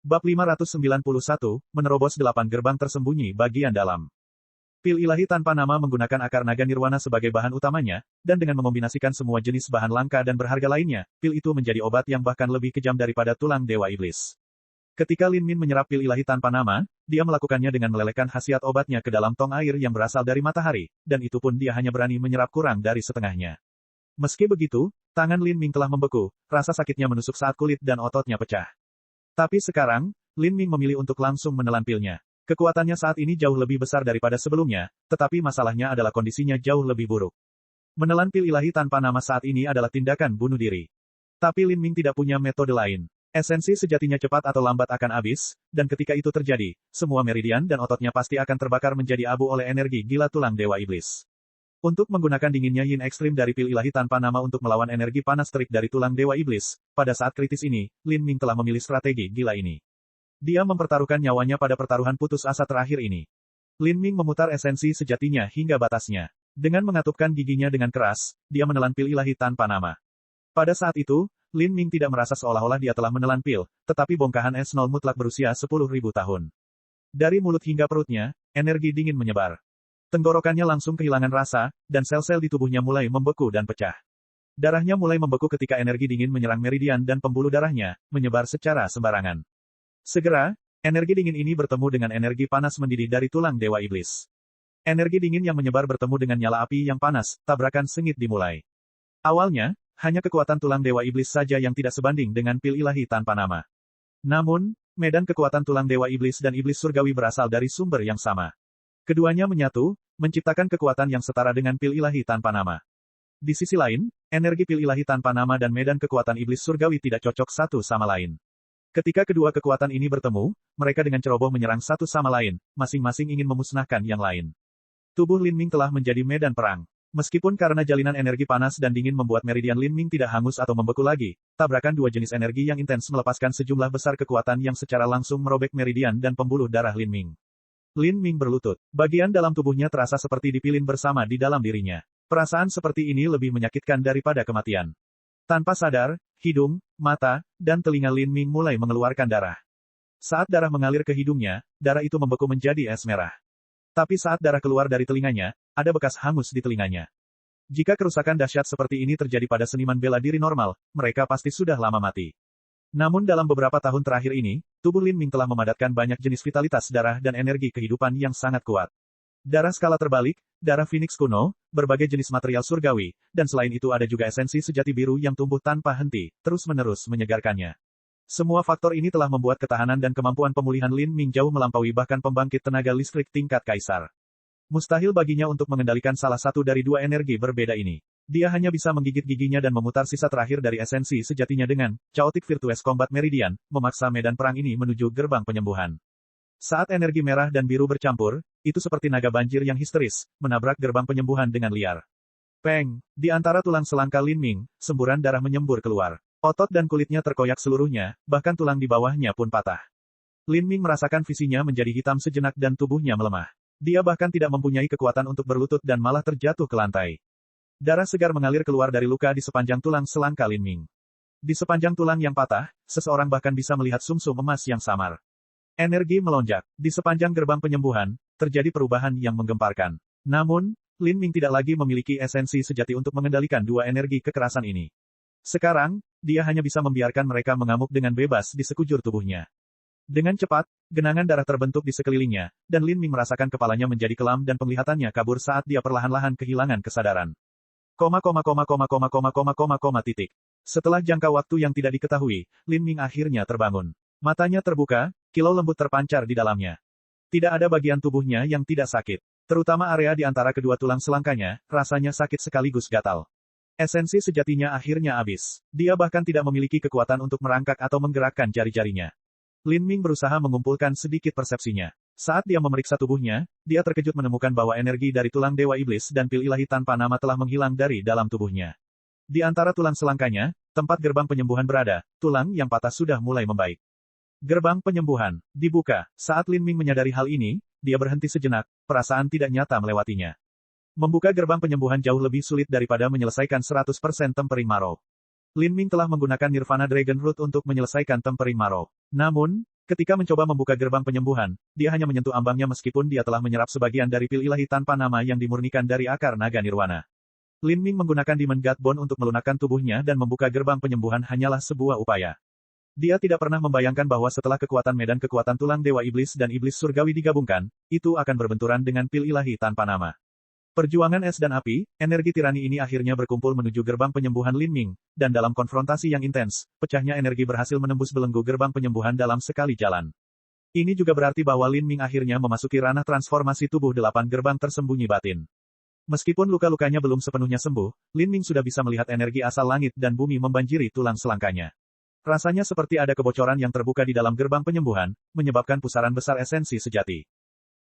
Bab 591, menerobos 8 gerbang tersembunyi bagian dalam. Pil ilahi tanpa nama menggunakan akar naga nirwana sebagai bahan utamanya, dan dengan mengombinasikan semua jenis bahan langka dan berharga lainnya, pil itu menjadi obat yang bahkan lebih kejam daripada tulang dewa iblis. Ketika Lin Min menyerap pil ilahi tanpa nama, dia melakukannya dengan melelehkan khasiat obatnya ke dalam tong air yang berasal dari matahari, dan itu pun dia hanya berani menyerap kurang dari setengahnya. Meski begitu, tangan Lin Min telah membeku, rasa sakitnya menusuk saat kulit dan ototnya pecah. Tapi sekarang, Lin Min memilih untuk langsung menelan pilnya. Kekuatannya saat ini jauh lebih besar daripada sebelumnya, tetapi masalahnya adalah kondisinya jauh lebih buruk. Menelan pil ilahi tanpa nama saat ini adalah tindakan bunuh diri. Tapi Lin Min tidak punya metode lain. Esensi sejatinya cepat atau lambat akan habis, dan ketika itu terjadi, semua meridian dan ototnya pasti akan terbakar menjadi abu oleh energi gila tulang dewa iblis. Untuk menggunakan dinginnya yin ekstrim dari pil ilahi tanpa nama untuk melawan energi panas terik dari tulang dewa iblis, pada saat kritis ini, Lin Min telah memilih strategi gila ini. Dia mempertaruhkan nyawanya pada pertaruhan putus asa terakhir ini. Lin Min memutar esensi sejatinya hingga batasnya. Dengan mengatupkan giginya dengan keras, dia menelan pil ilahi tanpa nama. Pada saat itu, Lin Min tidak merasa seolah-olah dia telah menelan pil, tetapi bongkahan es nol mutlak berusia 10.000 tahun. Dari mulut hingga perutnya, energi dingin menyebar. Tenggorokannya langsung kehilangan rasa, dan sel-sel di tubuhnya mulai membeku dan pecah. Darahnya mulai membeku ketika energi dingin menyerang meridian dan pembuluh darahnya, menyebar secara sembarangan. Segera, energi dingin ini bertemu dengan energi panas mendidih dari tulang dewa iblis. Energi dingin yang menyebar bertemu dengan nyala api yang panas, tabrakan sengit dimulai. Awalnya, hanya kekuatan tulang dewa iblis saja yang tidak sebanding dengan pil ilahi tanpa nama. Namun, medan kekuatan tulang dewa iblis dan iblis surgawi berasal dari sumber yang sama. Keduanya menyatu, menciptakan kekuatan yang setara dengan pil ilahi tanpa nama. Di sisi lain, energi pil ilahi tanpa nama dan medan kekuatan iblis surgawi tidak cocok satu sama lain. Ketika kedua kekuatan ini bertemu, mereka dengan ceroboh menyerang satu sama lain, masing-masing ingin memusnahkan yang lain. Tubuh Lin Min telah menjadi medan perang. Meskipun karena jalinan energi panas dan dingin membuat meridian Lin Min tidak hangus atau membeku lagi, tabrakan dua jenis energi yang intens melepaskan sejumlah besar kekuatan yang secara langsung merobek meridian dan pembuluh darah Lin Min. Lin Min berlutut. Bagian dalam tubuhnya terasa seperti dipilin bersama di dalam dirinya. Perasaan seperti ini lebih menyakitkan daripada kematian. Tanpa sadar, hidung, mata, dan telinga Lin Min mulai mengeluarkan darah. Saat darah mengalir ke hidungnya, darah itu membeku menjadi es merah. Tapi saat darah keluar dari telinganya, ada bekas hangus di telinganya. Jika kerusakan dahsyat seperti ini terjadi pada seniman bela diri normal, mereka pasti sudah lama mati. Namun dalam beberapa tahun terakhir ini, tubuh Lin Min telah memadatkan banyak jenis vitalitas darah dan energi kehidupan yang sangat kuat. Darah skala terbalik, darah Phoenix kuno, berbagai jenis material surgawi, dan selain itu ada juga esensi sejati biru yang tumbuh tanpa henti, terus-menerus menyegarkannya. Semua faktor ini telah membuat ketahanan dan kemampuan pemulihan Lin Min jauh melampaui bahkan pembangkit tenaga listrik tingkat kaisar. Mustahil baginya untuk mengendalikan salah satu dari dua energi berbeda ini. Dia hanya bisa menggigit giginya dan memutar sisa terakhir dari esensi sejatinya dengan Chaotic Virtuous Combat Meridian, memaksa medan perang ini menuju gerbang penyembuhan. Saat energi merah dan biru bercampur, itu seperti naga banjir yang histeris, menabrak gerbang penyembuhan dengan liar. Peng! Di antara tulang selangka Lin Min, semburan darah menyembur keluar. Otot dan kulitnya terkoyak seluruhnya, bahkan tulang di bawahnya pun patah. Lin Min merasakan visinya menjadi hitam sejenak dan tubuhnya melemah. Dia bahkan tidak mempunyai kekuatan untuk berlutut dan malah terjatuh ke lantai. Darah segar mengalir keluar dari luka di sepanjang tulang selangka Lin Min. Di sepanjang tulang yang patah, seseorang bahkan bisa melihat sumsum emas yang samar. Energi melonjak. Di sepanjang gerbang penyembuhan, terjadi perubahan yang menggemparkan. Namun, Lin Min tidak lagi memiliki esensi sejati untuk mengendalikan dua energi kekerasan ini. Sekarang, dia hanya bisa membiarkan mereka mengamuk dengan bebas di sekujur tubuhnya. Dengan cepat, genangan darah terbentuk di sekelilingnya, dan Lin Min merasakan kepalanya menjadi kelam dan penglihatannya kabur saat dia perlahan-lahan kehilangan kesadaran. Setelah jangka waktu yang tidak diketahui, Lin Min akhirnya terbangun. Matanya terbuka, kilau lembut terpancar di dalamnya. Tidak ada bagian tubuhnya yang tidak sakit. Terutama area di antara kedua tulang selangkanya, rasanya sakit sekaligus gatal. Esensi sejatinya akhirnya habis. Dia bahkan tidak memiliki kekuatan untuk merangkak atau menggerakkan jari-jarinya. Lin Min berusaha mengumpulkan sedikit persepsinya. Saat dia memeriksa tubuhnya, dia terkejut menemukan bahwa energi dari tulang dewa iblis dan pil ilahi tanpa nama telah menghilang dari dalam tubuhnya. Di antara tulang selangkanya, tempat gerbang penyembuhan berada, tulang yang patah sudah mulai membaik. Gerbang penyembuhan dibuka. Saat Lin Min menyadari hal ini, dia berhenti sejenak, perasaan tidak nyata melewatinya. Membuka gerbang penyembuhan jauh lebih sulit daripada menyelesaikan 100% Tempering Marrow. Lin Min telah menggunakan Nirvana Dragon Root untuk menyelesaikan Tempering Marrow. Namun, Ketika mencoba membuka gerbang penyembuhan, dia hanya menyentuh ambangnya meskipun dia telah menyerap sebagian dari pil ilahi tanpa nama yang dimurnikan dari akar naga nirwana. Lin Ming menggunakan Demon God Bone untuk melunakkan tubuhnya dan membuka gerbang penyembuhan hanyalah sebuah upaya. Dia tidak pernah membayangkan bahwa setelah kekuatan medan kekuatan tulang Dewa Iblis dan Iblis Surgawi digabungkan, itu akan berbenturan dengan pil ilahi tanpa nama. Perjuangan es dan api, energi tirani ini akhirnya berkumpul menuju gerbang penyembuhan Lin Ming, dan dalam konfrontasi yang intens, pecahnya energi berhasil menembus belenggu gerbang penyembuhan dalam sekali jalan. Ini juga berarti bahwa Lin Ming akhirnya memasuki ranah transformasi tubuh 8 gerbang tersembunyi batin. Meskipun luka-lukanya belum sepenuhnya sembuh, Lin Ming sudah bisa melihat energi asal langit dan bumi membanjiri tulang selangkanya. Rasanya seperti ada kebocoran yang terbuka di dalam gerbang penyembuhan, menyebabkan pusaran besar esensi sejati.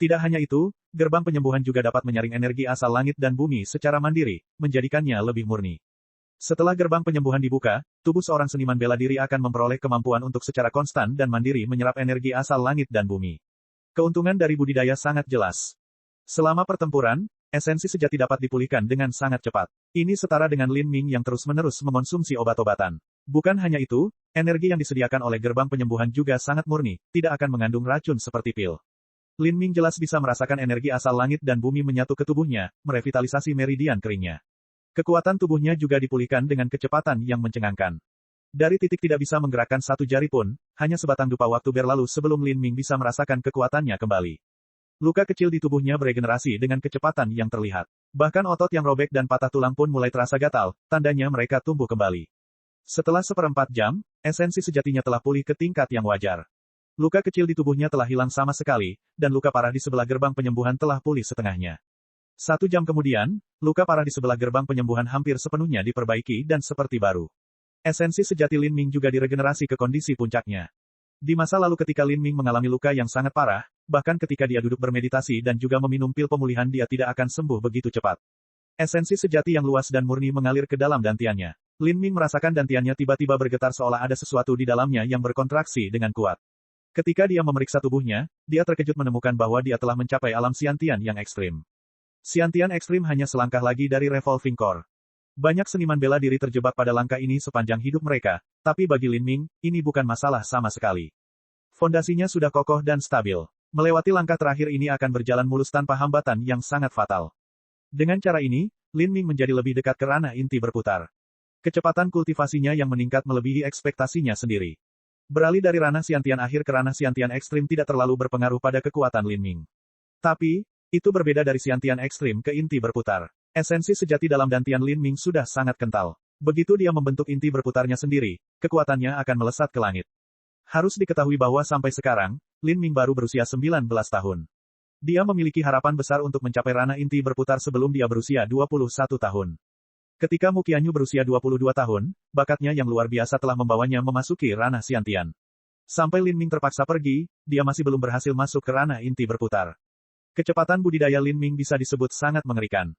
Tidak hanya itu, gerbang penyembuhan juga dapat menyaring energi asal langit dan bumi secara mandiri, menjadikannya lebih murni. Setelah gerbang penyembuhan dibuka, tubuh seorang seniman bela diri akan memperoleh kemampuan untuk secara konstan dan mandiri menyerap energi asal langit dan bumi. Keuntungan dari budidaya sangat jelas. Selama pertempuran, esensi sejati dapat dipulihkan dengan sangat cepat. Ini setara dengan Lin Ming yang terus-menerus mengonsumsi obat-obatan. Bukan hanya itu, energi yang disediakan oleh gerbang penyembuhan juga sangat murni, tidak akan mengandung racun seperti pil. Lin Ming jelas bisa merasakan energi asal langit dan bumi menyatu ke tubuhnya, merevitalisasi meridian keringnya. Kekuatan tubuhnya juga dipulihkan dengan kecepatan yang mencengangkan. Dari titik tidak bisa menggerakkan satu jari pun, hanya sebatang dupa waktu berlalu sebelum Lin Ming bisa merasakan kekuatannya kembali. Luka kecil di tubuhnya beregenerasi dengan kecepatan yang terlihat. Bahkan otot yang robek dan patah tulang pun mulai terasa gatal, tandanya mereka tumbuh kembali. Setelah 1/4 jam, esensi sejatinya telah pulih ke tingkat yang wajar. Luka kecil di tubuhnya telah hilang sama sekali, dan luka parah di sebelah gerbang penyembuhan telah pulih setengahnya. 1 jam kemudian, luka parah di sebelah gerbang penyembuhan hampir sepenuhnya diperbaiki dan seperti baru. Esensi sejati Lin Ming juga diregenerasi ke kondisi puncaknya. Di masa lalu ketika Lin Ming mengalami luka yang sangat parah, bahkan ketika dia duduk bermeditasi dan juga meminum pil pemulihan dia tidak akan sembuh begitu cepat. Esensi sejati yang luas dan murni mengalir ke dalam dantiannya. Lin Ming merasakan dantiannya tiba-tiba bergetar seolah ada sesuatu di dalamnya yang berkontraksi dengan kuat. Ketika dia memeriksa tubuhnya, dia terkejut menemukan bahwa dia telah mencapai alam Xiantian yang ekstrim. Xiantian ekstrim hanya selangkah lagi dari Revolving Core. Banyak seniman bela diri terjebak pada langkah ini sepanjang hidup mereka, tapi bagi Lin Ming, ini bukan masalah sama sekali. Fondasinya sudah kokoh dan stabil. Melewati langkah terakhir ini akan berjalan mulus tanpa hambatan yang sangat fatal. Dengan cara ini, Lin Ming menjadi lebih dekat ke ranah inti berputar. Kecepatan kultivasinya yang meningkat melebihi ekspektasinya sendiri. Beralih dari ranah Xiantian akhir ke ranah Xiantian ekstrim tidak terlalu berpengaruh pada kekuatan Lin Ming. Tapi, itu berbeda dari Xiantian ekstrim ke inti berputar. Esensi sejati dalam dantian Lin Ming sudah sangat kental. Begitu dia membentuk inti berputarnya sendiri, kekuatannya akan melesat ke langit. Harus diketahui bahwa sampai sekarang, Lin Ming baru berusia 19 tahun. Dia memiliki harapan besar untuk mencapai ranah inti berputar sebelum dia berusia 21 tahun. Ketika Mu Qianyu berusia 22 tahun, bakatnya yang luar biasa telah membawanya memasuki ranah Xiantian. Sampai Lin Ming terpaksa pergi, dia masih belum berhasil masuk ke ranah inti berputar. Kecepatan budidaya Lin Ming bisa disebut sangat mengerikan.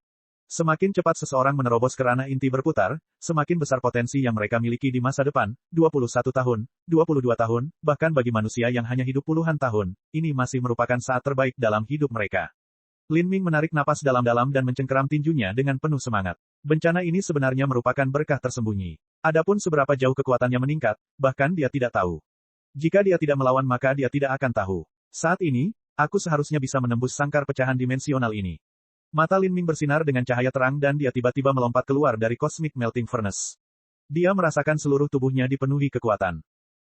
Semakin cepat seseorang menerobos ke ranah inti berputar, semakin besar potensi yang mereka miliki di masa depan, 21 tahun, 22 tahun, bahkan bagi manusia yang hanya hidup puluhan tahun, ini masih merupakan saat terbaik dalam hidup mereka. Lin Ming menarik napas dalam-dalam dan mencengkeram tinjunya dengan penuh semangat. Bencana ini sebenarnya merupakan berkah tersembunyi. Adapun seberapa jauh kekuatannya meningkat, bahkan dia tidak tahu. Jika dia tidak melawan maka dia tidak akan tahu. Saat ini, aku seharusnya bisa menembus sangkar pecahan dimensional ini. Mata Lin Ming bersinar dengan cahaya terang dan dia tiba-tiba melompat keluar dari Cosmic Melting Furnace. Dia merasakan seluruh tubuhnya dipenuhi kekuatan.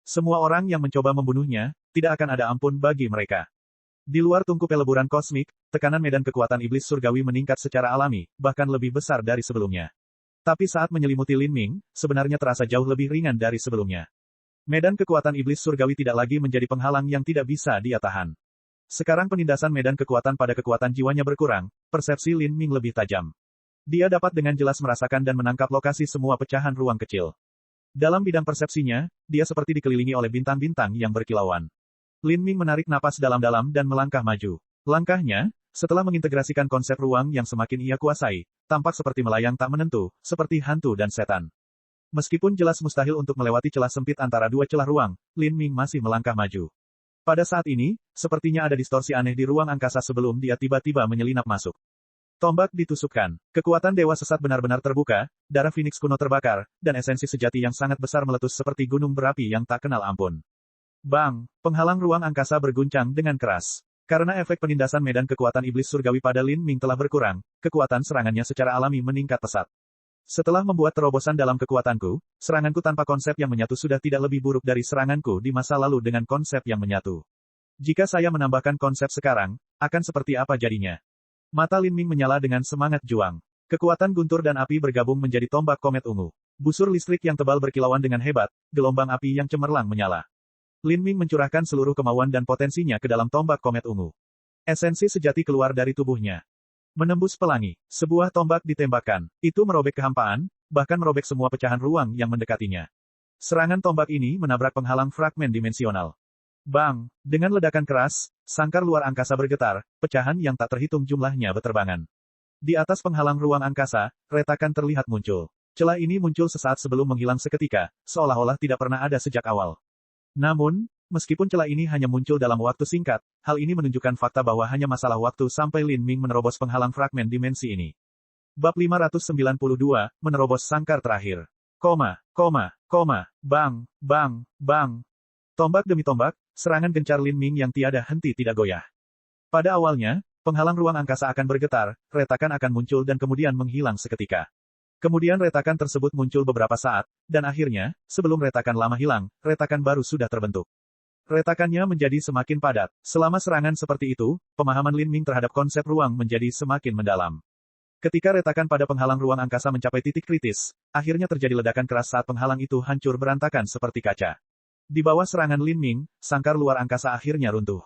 Semua orang yang mencoba membunuhnya, tidak akan ada ampun bagi mereka. Di luar tungku peleburan kosmik, tekanan medan kekuatan iblis surgawi meningkat secara alami, bahkan lebih besar dari sebelumnya. Tapi saat menyelimuti Lin Ming, sebenarnya terasa jauh lebih ringan dari sebelumnya. Medan kekuatan iblis surgawi tidak lagi menjadi penghalang yang tidak bisa dia tahan. Sekarang penindasan medan kekuatan pada kekuatan jiwanya berkurang, persepsi Lin Ming lebih tajam. Dia dapat dengan jelas merasakan dan menangkap lokasi semua pecahan ruang kecil. Dalam bidang persepsinya, dia seperti dikelilingi oleh bintang-bintang yang berkilauan. Lin Ming menarik napas dalam-dalam dan melangkah maju. Langkahnya, setelah mengintegrasikan konsep ruang yang semakin ia kuasai, tampak seperti melayang tak menentu, seperti hantu dan setan. Meskipun jelas mustahil untuk melewati celah sempit antara dua celah ruang, Lin Ming masih melangkah maju. Pada saat ini, sepertinya ada distorsi aneh di ruang angkasa sebelum dia tiba-tiba menyelinap masuk. Tombak ditusukkan. Kekuatan dewa sesat benar-benar terbuka, darah Phoenix kuno terbakar, dan esensi sejati yang sangat besar meletus seperti gunung berapi yang tak kenal ampun. Bang! Penghalang ruang angkasa berguncang dengan keras. Karena efek penindasan medan kekuatan iblis surgawi pada Lin Ming telah berkurang, kekuatan serangannya secara alami meningkat pesat. Setelah membuat terobosan dalam kekuatanku, seranganku tanpa konsep yang menyatu sudah tidak lebih buruk dari seranganku di masa lalu dengan konsep yang menyatu. Jika saya menambahkan konsep sekarang, akan seperti apa jadinya? Mata Lin Ming menyala dengan semangat juang. Kekuatan guntur dan api bergabung menjadi tombak komet ungu. Busur listrik yang tebal berkilauan dengan hebat, gelombang api yang cemerlang menyala. Lin Ming mencurahkan seluruh kemauan dan potensinya ke dalam tombak komet ungu. Esensi sejati keluar dari tubuhnya. Menembus pelangi, sebuah tombak ditembakkan. Itu merobek kehampaan, bahkan merobek semua pecahan ruang yang mendekatinya. Serangan tombak ini menabrak penghalang fragmen dimensional. Bang! Dengan ledakan keras, sangkar luar angkasa bergetar, pecahan yang tak terhitung jumlahnya beterbangan. Di atas penghalang ruang angkasa, retakan terlihat muncul. Celah ini muncul sesaat sebelum menghilang seketika, seolah-olah tidak pernah ada sejak awal. Namun, meskipun celah ini hanya muncul dalam waktu singkat, hal ini menunjukkan fakta bahwa hanya masalah waktu sampai Lin Ming menerobos penghalang fragmen dimensi ini. Bab 592, menerobos sangkar terakhir. Bang, bang, bang. Tombak demi tombak, serangan gencar Lin Ming yang tiada henti tidak goyah. Pada awalnya, penghalang ruang angkasa akan bergetar, retakan akan muncul dan kemudian menghilang seketika. Kemudian retakan tersebut muncul beberapa saat, dan akhirnya, sebelum retakan lama hilang, retakan baru sudah terbentuk. Retakannya menjadi semakin padat. Selama serangan seperti itu, pemahaman Lin Ming terhadap konsep ruang menjadi semakin mendalam. Ketika retakan pada penghalang ruang angkasa mencapai titik kritis, akhirnya terjadi ledakan keras saat penghalang itu hancur berantakan seperti kaca. Di bawah serangan Lin Ming, sangkar luar angkasa akhirnya runtuh.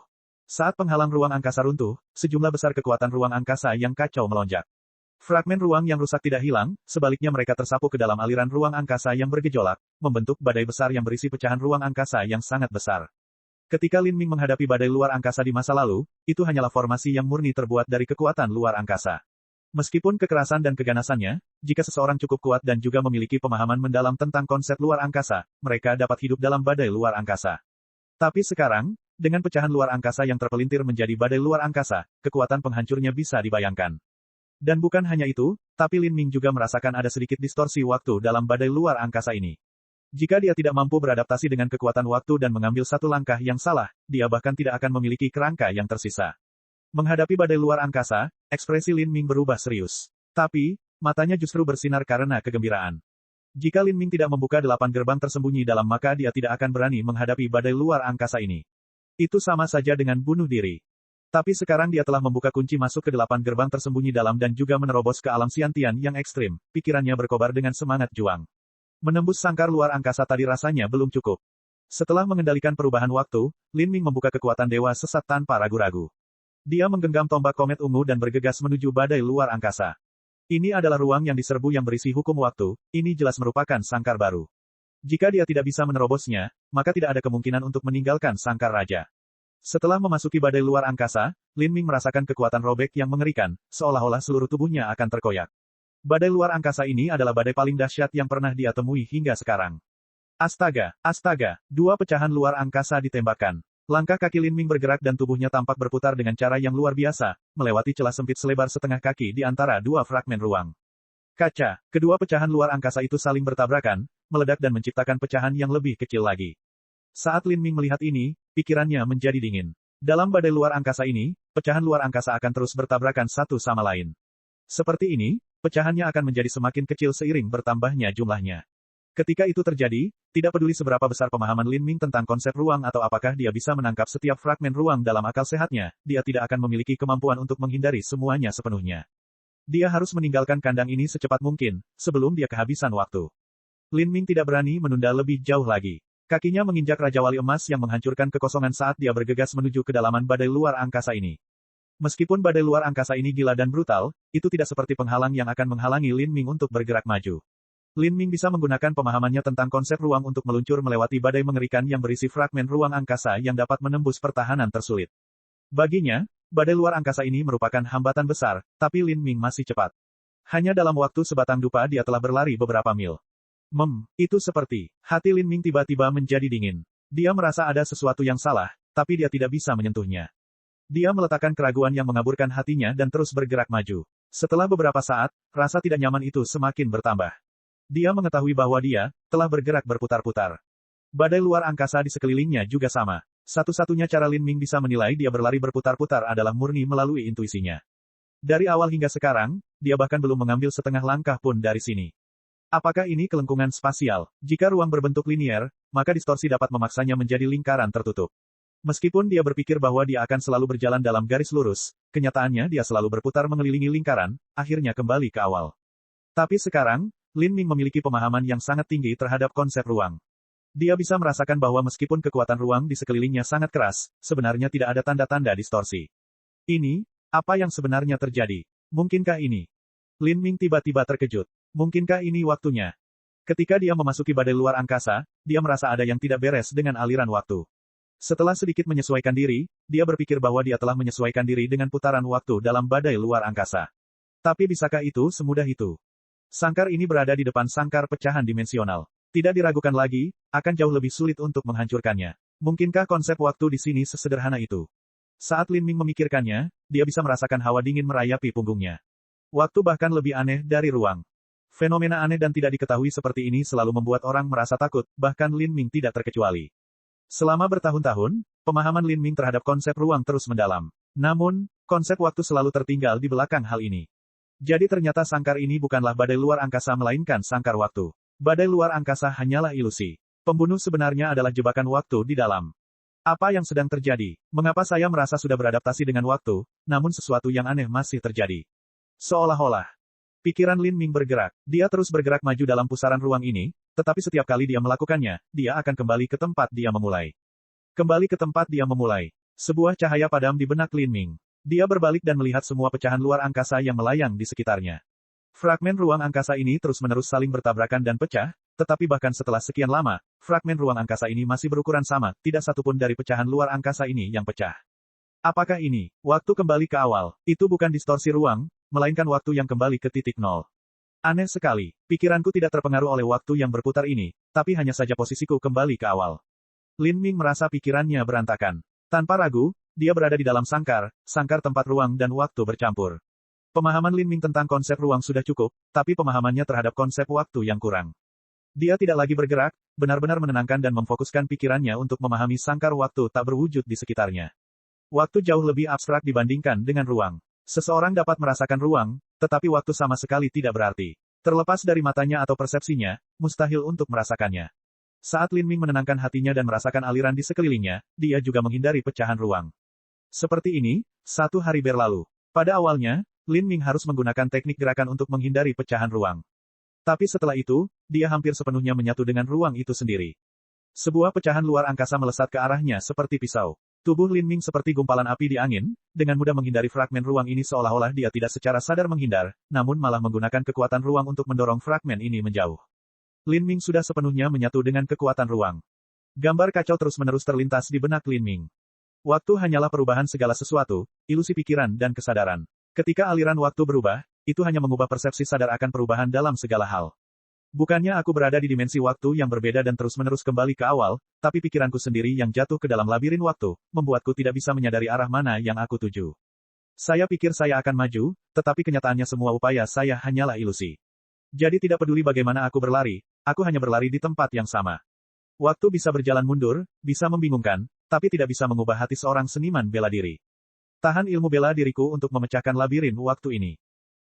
Saat penghalang ruang angkasa runtuh, sejumlah besar kekuatan ruang angkasa yang kacau melonjak. Fragmen ruang yang rusak tidak hilang, sebaliknya mereka tersapu ke dalam aliran ruang angkasa yang bergejolak, membentuk badai besar yang berisi pecahan ruang angkasa yang sangat besar. Ketika Lin Ming menghadapi badai luar angkasa di masa lalu, itu hanyalah formasi yang murni terbuat dari kekuatan luar angkasa. Meskipun kekerasan dan keganasannya, jika seseorang cukup kuat dan juga memiliki pemahaman mendalam tentang konsep luar angkasa, mereka dapat hidup dalam badai luar angkasa. Tapi sekarang, dengan pecahan luar angkasa yang terpelintir menjadi badai luar angkasa, kekuatan penghancurnya bisa dibayangkan. Dan bukan hanya itu, tapi Lin Ming juga merasakan ada sedikit distorsi waktu dalam badai luar angkasa ini. Jika dia tidak mampu beradaptasi dengan kekuatan waktu dan mengambil satu langkah yang salah, dia bahkan tidak akan memiliki kerangka yang tersisa. Menghadapi badai luar angkasa, ekspresi Lin Ming berubah serius. Tapi, matanya justru bersinar karena kegembiraan. Jika Lin Ming tidak membuka 8 gerbang tersembunyi dalam maka dia tidak akan berani menghadapi badai luar angkasa ini. Itu sama saja dengan bunuh diri. Tapi sekarang dia telah membuka kunci masuk ke 8 gerbang tersembunyi dalam dan juga menerobos ke alam Xiantian yang ekstrim, pikirannya berkobar dengan semangat juang. Menembus sangkar luar angkasa tadi rasanya belum cukup. Setelah mengendalikan perubahan waktu, Lin Ming membuka kekuatan dewa sesat tanpa ragu-ragu. Dia menggenggam tombak komet ungu dan bergegas menuju badai luar angkasa. Ini adalah ruang yang diserbu yang berisi hukum waktu, ini jelas merupakan sangkar baru. Jika dia tidak bisa menerobosnya, maka tidak ada kemungkinan untuk meninggalkan sangkar raja. Setelah memasuki badai luar angkasa, Lin Ming merasakan kekuatan robek yang mengerikan, seolah-olah seluruh tubuhnya akan terkoyak. Badai luar angkasa ini adalah badai paling dahsyat yang pernah dia temui hingga sekarang. Astaga, astaga, 2 pecahan luar angkasa ditembakkan. Langkah kaki Lin Ming bergerak dan tubuhnya tampak berputar dengan cara yang luar biasa, melewati celah sempit selebar setengah kaki di antara 2 fragmen ruang. Kaca, kedua pecahan luar angkasa itu saling bertabrakan, meledak dan menciptakan pecahan yang lebih kecil lagi. Saat Lin Ming melihat ini, pikirannya menjadi dingin. Dalam badai luar angkasa ini, pecahan luar angkasa akan terus bertabrakan satu sama lain. Seperti ini, pecahannya akan menjadi semakin kecil seiring bertambahnya jumlahnya. Ketika itu terjadi, tidak peduli seberapa besar pemahaman Lin Ming tentang konsep ruang atau apakah dia bisa menangkap setiap fragmen ruang dalam akal sehatnya, dia tidak akan memiliki kemampuan untuk menghindari semuanya sepenuhnya. Dia harus meninggalkan kandang ini secepat mungkin, sebelum dia kehabisan waktu. Lin Ming tidak berani menunda lebih jauh lagi. Kakinya menginjak Raja Wali Emas yang menghancurkan kekosongan saat dia bergegas menuju kedalaman badai luar angkasa ini. Meskipun badai luar angkasa ini gila dan brutal, itu tidak seperti penghalang yang akan menghalangi Lin Ming untuk bergerak maju. Lin Ming bisa menggunakan pemahamannya tentang konsep ruang untuk meluncur melewati badai mengerikan yang berisi fragmen ruang angkasa yang dapat menembus pertahanan tersulit. Baginya, badai luar angkasa ini merupakan hambatan besar, tapi Lin Ming masih cepat. Hanya dalam waktu sebatang dupa dia telah berlari beberapa mil. Itu seperti, hati Lin Ming tiba-tiba menjadi dingin. Dia merasa ada sesuatu yang salah, tapi dia tidak bisa menyentuhnya. Dia meletakkan keraguan yang mengaburkan hatinya dan terus bergerak maju. Setelah beberapa saat, rasa tidak nyaman itu semakin bertambah. Dia mengetahui bahwa dia telah bergerak berputar-putar. Badai luar angkasa di sekelilingnya juga sama. Satu-satunya cara Lin Ming bisa menilai dia berlari berputar-putar adalah murni melalui intuisinya. Dari awal hingga sekarang, dia bahkan belum mengambil setengah langkah pun dari sini. Apakah ini kelengkungan spasial? Jika ruang berbentuk linier, maka distorsi dapat memaksanya menjadi lingkaran tertutup. Meskipun dia berpikir bahwa dia akan selalu berjalan dalam garis lurus, kenyataannya dia selalu berputar mengelilingi lingkaran, akhirnya kembali ke awal. Tapi sekarang, Lin Ming memiliki pemahaman yang sangat tinggi terhadap konsep ruang. Dia bisa merasakan bahwa meskipun kekuatan ruang di sekelilingnya sangat keras, sebenarnya tidak ada tanda-tanda distorsi. Ini, apa yang sebenarnya terjadi? Mungkinkah ini? Lin Ming tiba-tiba terkejut. Mungkinkah ini waktunya? Ketika dia memasuki badai luar angkasa, dia merasa ada yang tidak beres dengan aliran waktu. Setelah sedikit menyesuaikan diri, dia berpikir bahwa dia telah menyesuaikan diri dengan putaran waktu dalam badai luar angkasa. Tapi bisakah itu semudah itu? Sangkar ini berada di depan sangkar pecahan dimensional. Tidak diragukan lagi, akan jauh lebih sulit untuk menghancurkannya. Mungkinkah konsep waktu di sini sesederhana itu? Saat Lin Ming memikirkannya, dia bisa merasakan hawa dingin merayapi punggungnya. Waktu bahkan lebih aneh dari ruang. Fenomena aneh dan tidak diketahui seperti ini selalu membuat orang merasa takut, bahkan Lin Ming tidak terkecuali. Selama bertahun-tahun, pemahaman Lin Ming terhadap konsep ruang terus mendalam. Namun, konsep waktu selalu tertinggal di belakang hal ini. Jadi ternyata sangkar ini bukanlah badai luar angkasa melainkan sangkar waktu. Badai luar angkasa hanyalah ilusi. Pembunuh sebenarnya adalah jebakan waktu di dalam. Apa yang sedang terjadi? Mengapa saya merasa sudah beradaptasi dengan waktu, namun sesuatu yang aneh masih terjadi? Seolah-olah. Pikiran Lin Ming bergerak. Dia terus bergerak maju dalam pusaran ruang ini, tetapi setiap kali dia melakukannya, dia akan kembali ke tempat dia memulai. Kembali ke tempat dia memulai. Sebuah cahaya padam di benak Lin Ming. Dia berbalik dan melihat semua pecahan luar angkasa yang melayang di sekitarnya. Fragmen ruang angkasa ini terus-menerus saling bertabrakan dan pecah, tetapi bahkan setelah sekian lama, fragmen ruang angkasa ini masih berukuran sama, tidak satupun dari pecahan luar angkasa ini yang pecah. Apakah ini? Waktu kembali ke awal. Itu bukan distorsi ruang, melainkan waktu yang kembali ke titik nol. Aneh sekali. Pikiranku tidak terpengaruh oleh waktu yang berputar ini, tapi hanya saja posisiku kembali ke awal. Lin Ming merasa pikirannya berantakan. Tanpa ragu, dia berada di dalam sangkar tempat ruang dan waktu bercampur. Pemahaman Lin Ming tentang konsep ruang sudah cukup, tapi pemahamannya terhadap konsep waktu yang kurang. Dia tidak lagi bergerak, benar-benar menenangkan dan memfokuskan pikirannya untuk memahami sangkar waktu tak berwujud di sekitarnya. Waktu jauh lebih abstrak dibandingkan dengan ruang. Seseorang dapat merasakan ruang, tetapi waktu sama sekali tidak berarti. Terlepas dari matanya atau persepsinya, mustahil untuk merasakannya. Saat Lin Ming menenangkan hatinya dan merasakan aliran di sekelilingnya, dia juga menghindari pecahan ruang. Seperti ini, 1 hari berlalu. Pada awalnya, Lin Ming harus menggunakan teknik gerakan untuk menghindari pecahan ruang. Tapi setelah itu, dia hampir sepenuhnya menyatu dengan ruang itu sendiri. Sebuah pecahan luar angkasa melesat ke arahnya seperti pisau. Tubuh Lin Ming seperti gumpalan api di angin, dengan mudah menghindari fragmen ruang ini seolah-olah dia tidak secara sadar menghindar, namun malah menggunakan kekuatan ruang untuk mendorong fragmen ini menjauh. Lin Ming sudah sepenuhnya menyatu dengan kekuatan ruang. Gambar kacau terus-menerus terlintas di benak Lin Ming. Waktu hanyalah perubahan segala sesuatu, ilusi pikiran dan kesadaran. Ketika aliran waktu berubah, itu hanya mengubah persepsi sadar akan perubahan dalam segala hal. Bukannya aku berada di dimensi waktu yang berbeda dan terus-menerus kembali ke awal, tapi pikiranku sendiri yang jatuh ke dalam labirin waktu, membuatku tidak bisa menyadari arah mana yang aku tuju. Saya pikir saya akan maju, tetapi kenyataannya semua upaya saya hanyalah ilusi. Jadi tidak peduli bagaimana aku berlari, aku hanya berlari di tempat yang sama. Waktu bisa berjalan mundur, bisa membingungkan, tapi tidak bisa mengubah hati seorang seniman bela diri. Tahan ilmu bela diriku untuk memecahkan labirin waktu ini.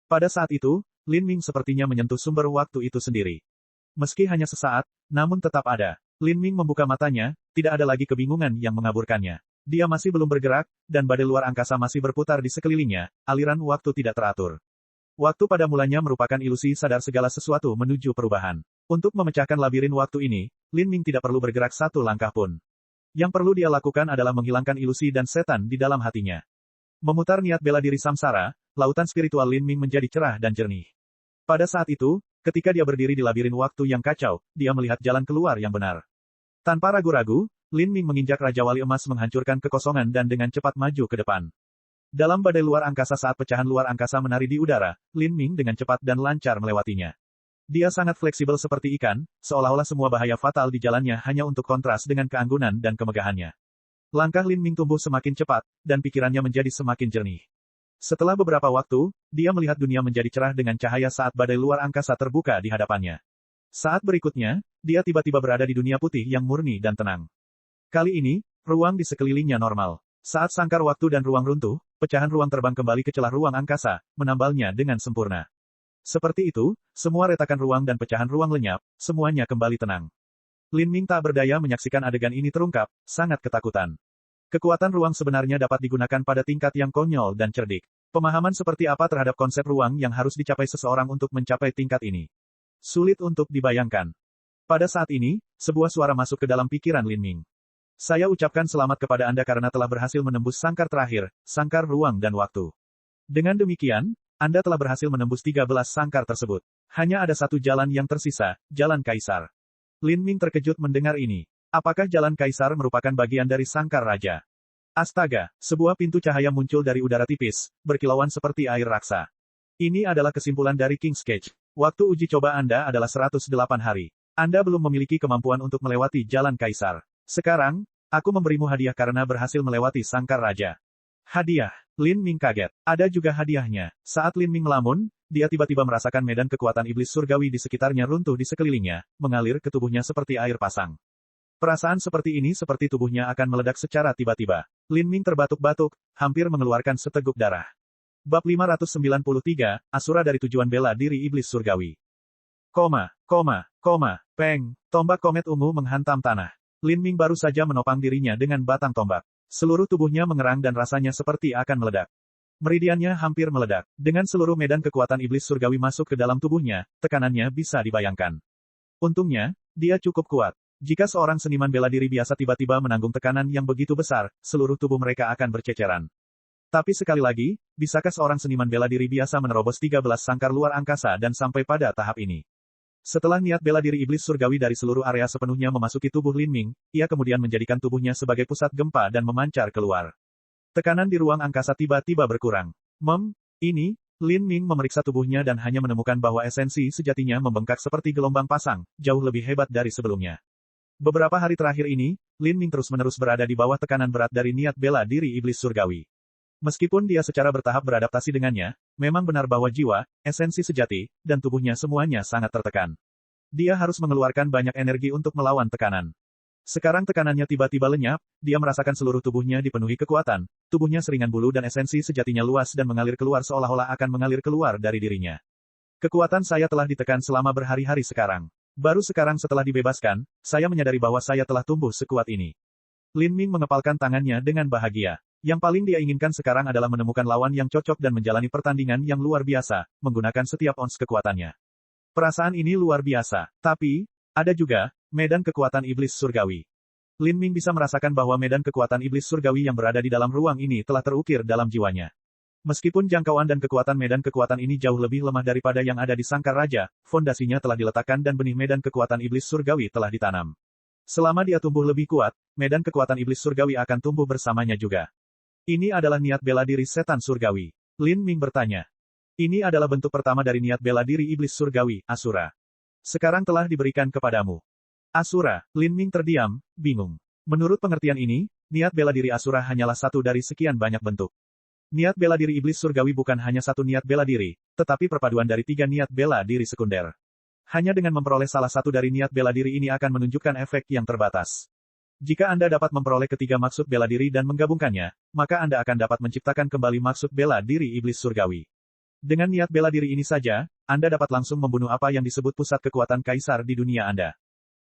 Pada saat itu, Lin Ming sepertinya menyentuh sumber waktu itu sendiri. Meski hanya sesaat, namun tetap ada. Lin Ming membuka matanya, tidak ada lagi kebingungan yang mengaburkannya. Dia masih belum bergerak, dan badai luar angkasa masih berputar di sekelilingnya, aliran waktu tidak teratur. Waktu pada mulanya merupakan ilusi sadar segala sesuatu menuju perubahan. Untuk memecahkan labirin waktu ini, Lin Ming tidak perlu bergerak 1 langkah pun. Yang perlu dia lakukan adalah menghilangkan ilusi dan setan di dalam hatinya. Memutar niat bela diri samsara, lautan spiritual Lin Ming menjadi cerah dan jernih. Pada saat itu, ketika dia berdiri di labirin waktu yang kacau, dia melihat jalan keluar yang benar. Tanpa ragu-ragu, Lin Ming menginjak Raja Wali Emas menghancurkan kekosongan dan dengan cepat maju ke depan. Dalam badai luar angkasa saat pecahan luar angkasa menari di udara, Lin Ming dengan cepat dan lancar melewatinya. Dia sangat fleksibel seperti ikan, seolah-olah semua bahaya fatal di jalannya hanya untuk kontras dengan keanggunan dan kemegahannya. Langkah Lin Ming tumbuh semakin cepat, dan pikirannya menjadi semakin jernih. Setelah beberapa waktu, dia melihat dunia menjadi cerah dengan cahaya saat badai luar angkasa terbuka di hadapannya. Saat berikutnya, dia tiba-tiba berada di dunia putih yang murni dan tenang. Kali ini, ruang di sekelilingnya normal. Saat sangkar waktu dan ruang runtuh, pecahan ruang terbang kembali ke celah ruang angkasa, menambalnya dengan sempurna. Seperti itu, semua retakan ruang dan pecahan ruang lenyap, semuanya kembali tenang. Lin Ming tak berdaya menyaksikan adegan ini terungkap, sangat ketakutan. Kekuatan ruang sebenarnya dapat digunakan pada tingkat yang konyol dan cerdik. Pemahaman seperti apa terhadap konsep ruang yang harus dicapai seseorang untuk mencapai tingkat ini? Sulit untuk dibayangkan. Pada saat ini, sebuah suara masuk ke dalam pikiran Lin Ming. Saya ucapkan selamat kepada Anda karena telah berhasil menembus sangkar terakhir, sangkar ruang dan waktu. Dengan demikian, Anda telah berhasil menembus 13 sangkar tersebut. Hanya ada satu jalan yang tersisa, Jalan Kaisar. Lin Ming terkejut mendengar ini. Apakah Jalan Kaisar merupakan bagian dari sangkar raja? Astaga, sebuah pintu cahaya muncul dari udara tipis, berkilauan seperti air raksa. Ini adalah kesimpulan dari King's Cage. Waktu uji coba Anda adalah 108 hari. Anda belum memiliki kemampuan untuk melewati Jalan Kaisar. Sekarang, aku memberimu hadiah karena berhasil melewati sangkar raja. Hadiah. Lin Ming kaget. Ada juga hadiahnya. Saat Lin Ming melamun, dia tiba-tiba merasakan medan kekuatan iblis surgawi di sekitarnya runtuh di sekelilingnya, mengalir ke tubuhnya seperti air pasang. Perasaan seperti ini seperti tubuhnya akan meledak secara tiba-tiba. Lin Ming terbatuk-batuk, hampir mengeluarkan seteguk darah. Bab 593, Asura dari tujuan bela diri iblis surgawi. Peng, tombak komet ungu menghantam tanah. Lin Ming baru saja menopang dirinya dengan batang tombak. Seluruh tubuhnya mengerang dan rasanya seperti akan meledak. Meridiannya hampir meledak. Dengan seluruh medan kekuatan iblis surgawi masuk ke dalam tubuhnya, tekanannya bisa dibayangkan. Untungnya, dia cukup kuat. Jika seorang seniman bela diri biasa tiba-tiba menanggung tekanan yang begitu besar, seluruh tubuh mereka akan berceceran. Tapi sekali lagi, bisakah seorang seniman bela diri biasa menerobos 13 sangkar luar angkasa dan sampai pada tahap ini? Setelah niat bela diri iblis surgawi dari seluruh area sepenuhnya memasuki tubuh Lin Ming, ia kemudian menjadikan tubuhnya sebagai pusat gempa dan memancar keluar. Tekanan di ruang angkasa tiba-tiba berkurang. Ini, Lin Ming memeriksa tubuhnya dan hanya menemukan bahwa esensi sejatinya membengkak seperti gelombang pasang, jauh lebih hebat dari sebelumnya. Beberapa hari terakhir ini, Lin Ming terus-menerus berada di bawah tekanan berat dari niat bela diri iblis surgawi. Meskipun dia secara bertahap beradaptasi dengannya, memang benar bahwa jiwa, esensi sejati, dan tubuhnya semuanya sangat tertekan. Dia harus mengeluarkan banyak energi untuk melawan tekanan. Sekarang tekanannya tiba-tiba lenyap, dia merasakan seluruh tubuhnya dipenuhi kekuatan, tubuhnya seringan bulu dan esensi sejatinya luas dan mengalir keluar seolah-olah akan mengalir keluar dari dirinya. Kekuatan saya telah ditekan selama berhari-hari sekarang. Baru sekarang setelah dibebaskan, saya menyadari bahwa saya telah tumbuh sekuat ini. Lin Ming mengepalkan tangannya dengan bahagia. Yang paling dia inginkan sekarang adalah menemukan lawan yang cocok dan menjalani pertandingan yang luar biasa, menggunakan setiap ons kekuatannya. Perasaan ini luar biasa. Tapi, ada juga, medan kekuatan iblis surgawi. Lin Ming bisa merasakan bahwa medan kekuatan iblis surgawi yang berada di dalam ruang ini telah terukir dalam jiwanya. Meskipun jangkauan dan kekuatan medan kekuatan ini jauh lebih lemah daripada yang ada di Sangkar Raja, fondasinya telah diletakkan dan benih medan kekuatan iblis surgawi telah ditanam. Selama dia tumbuh lebih kuat, medan kekuatan iblis surgawi akan tumbuh bersamanya juga. Ini adalah niat bela diri setan surgawi. Lin Ming bertanya. Ini adalah bentuk pertama dari niat bela diri iblis surgawi, Asura. Sekarang telah diberikan kepadamu. Asura, Lin Ming terdiam, bingung. Menurut pengertian ini, niat bela diri Asura hanyalah satu dari sekian banyak bentuk. Niat bela diri iblis surgawi bukan hanya satu niat bela diri, tetapi perpaduan dari tiga niat bela diri sekunder. Hanya dengan memperoleh salah satu dari niat bela diri ini akan menunjukkan efek yang terbatas. Jika Anda dapat memperoleh ketiga maksud bela diri dan menggabungkannya, maka Anda akan dapat menciptakan kembali maksud bela diri iblis surgawi. Dengan niat bela diri ini saja, Anda dapat langsung membunuh apa yang disebut pusat kekuatan kaisar di dunia Anda.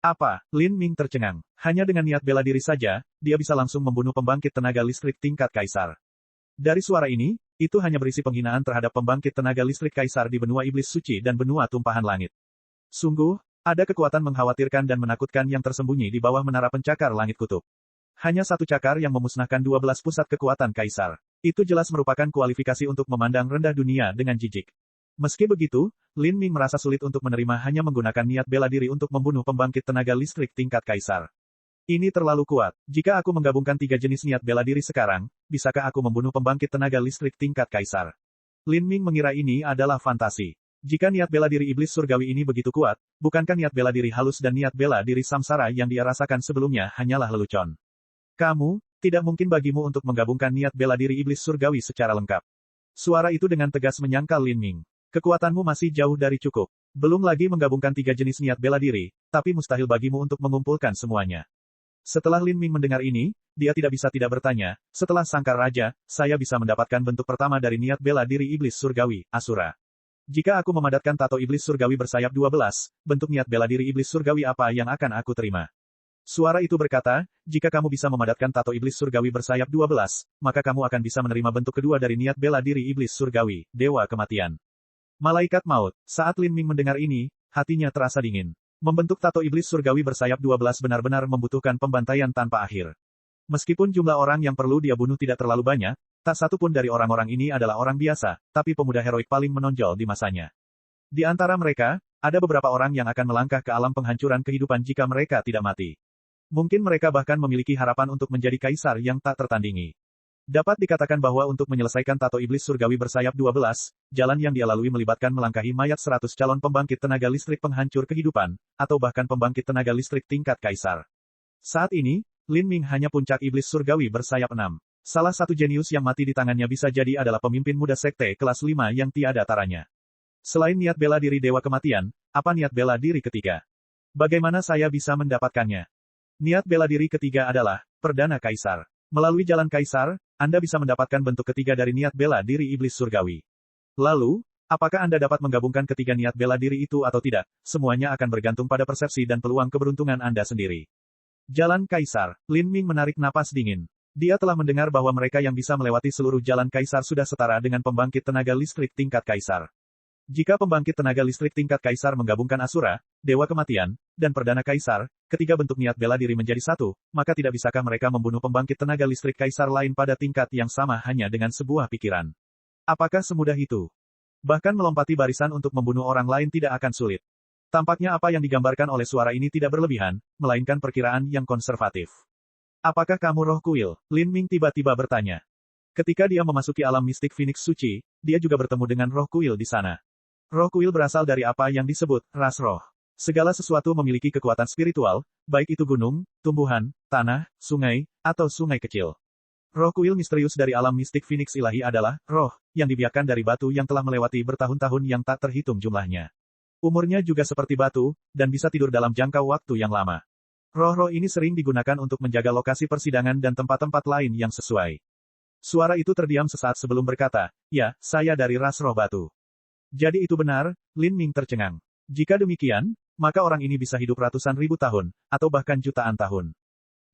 Apa? Lin Ming tercengang. Hanya dengan niat bela diri saja, dia bisa langsung membunuh pembangkit tenaga listrik tingkat kaisar. Dari suara ini, itu hanya berisi penghinaan terhadap pembangkit tenaga listrik kaisar di benua iblis suci dan benua tumpahan langit. Sungguh, ada kekuatan mengkhawatirkan dan menakutkan yang tersembunyi di bawah menara pencakar langit kutub. Hanya satu cakar yang memusnahkan 12 pusat kekuatan kaisar. Itu jelas merupakan kualifikasi untuk memandang rendah dunia dengan jijik. Meski begitu, Lin Ming merasa sulit untuk menerima hanya menggunakan niat bela diri untuk membunuh pembangkit tenaga listrik tingkat kaisar. Ini terlalu kuat. Jika aku menggabungkan tiga jenis niat bela diri sekarang, bisakah aku membunuh pembangkit tenaga listrik tingkat kaisar? Lin Ming mengira ini adalah fantasi. Jika niat bela diri iblis surgawi ini begitu kuat, bukankah niat bela diri halus dan niat bela diri samsara yang dia rasakan sebelumnya hanyalah lelucon? Tidak mungkin bagimu untuk menggabungkan niat bela diri iblis surgawi secara lengkap. Suara itu dengan tegas menyangkal Lin Ming. Kekuatanmu masih jauh dari cukup. Belum lagi menggabungkan 3 jenis niat bela diri, tapi mustahil bagimu untuk mengumpulkan semuanya. Setelah Lin Ming mendengar ini, dia tidak bisa tidak bertanya, setelah Sangkar Raja, saya bisa mendapatkan bentuk pertama dari niat bela diri iblis surgawi, Asura. Jika aku memadatkan tato iblis surgawi bersayap 12, bentuk niat bela diri iblis surgawi apa yang akan aku terima? Suara itu berkata, jika kamu bisa memadatkan tato iblis surgawi bersayap 12, maka kamu akan bisa menerima bentuk kedua dari niat bela diri iblis surgawi, Dewa Kematian. Malaikat Maut. Saat Lin Ming mendengar ini, hatinya terasa dingin. Membentuk tato iblis surgawi bersayap 12 benar-benar membutuhkan pembantaian tanpa akhir. Meskipun jumlah orang yang perlu dia bunuh tidak terlalu banyak, tak satu pun dari orang-orang ini adalah orang biasa, tapi pemuda heroik paling menonjol di masanya. Di antara mereka, ada beberapa orang yang akan melangkah ke alam penghancuran kehidupan jika mereka tidak mati. Mungkin mereka bahkan memiliki harapan untuk menjadi kaisar yang tak tertandingi. Dapat dikatakan bahwa untuk menyelesaikan tato iblis surgawi bersayap 12, jalan yang dia lalui melibatkan melangkahi mayat 100 calon pembangkit tenaga listrik penghancur kehidupan, atau bahkan pembangkit tenaga listrik tingkat kaisar. Saat ini, Lin Ming hanya puncak iblis surgawi bersayap 6. Salah satu jenius yang mati di tangannya bisa jadi adalah pemimpin muda sekte kelas 5 yang tiada taranya. Selain niat bela diri Dewa Kematian, apa niat bela diri ketiga? Bagaimana saya bisa mendapatkannya? Niat bela diri ketiga adalah Perdana Kaisar. Melalui jalan Kaisar, Anda bisa mendapatkan bentuk ketiga dari niat bela diri iblis surgawi. Lalu, apakah Anda dapat menggabungkan ketiga niat bela diri itu atau tidak? Semuanya akan bergantung pada persepsi dan peluang keberuntungan Anda sendiri. Jalan Kaisar. Lin Ming menarik napas dingin. Dia telah mendengar bahwa mereka yang bisa melewati seluruh jalan Kaisar sudah setara dengan pembangkit tenaga listrik tingkat Kaisar. Jika pembangkit tenaga listrik tingkat Kaisar menggabungkan Asura, Dewa Kematian, dan Perdana Kaisar, ketiga bentuk niat bela diri menjadi satu, maka tidak bisakah mereka membunuh pembangkit tenaga listrik Kaisar lain pada tingkat yang sama hanya dengan sebuah pikiran? Apakah semudah itu? Bahkan melompati barisan untuk membunuh orang lain tidak akan sulit. Tampaknya apa yang digambarkan oleh suara ini tidak berlebihan, melainkan perkiraan yang konservatif. Apakah kamu roh kuil? Lin Ming tiba-tiba bertanya. Ketika dia memasuki alam mistik Phoenix Suci, dia juga bertemu dengan roh kuil di sana. Roh kuil berasal dari apa yang disebut ras roh. Segala sesuatu memiliki kekuatan spiritual, baik itu gunung, tumbuhan, tanah, sungai, atau sungai kecil. Roh kuil misterius dari alam mistik Phoenix ilahi adalah roh yang dibiarkan dari batu yang telah melewati bertahun-tahun yang tak terhitung jumlahnya. Umurnya juga seperti batu, dan bisa tidur dalam jangka waktu yang lama. Roh-roh ini sering digunakan untuk menjaga lokasi persidangan dan tempat-tempat lain yang sesuai. Suara itu terdiam sesaat sebelum berkata, ya, saya dari ras roh batu. Jadi itu benar, Lin Ming tercengang. Jika demikian, maka orang ini bisa hidup ratusan ribu tahun, atau bahkan jutaan tahun.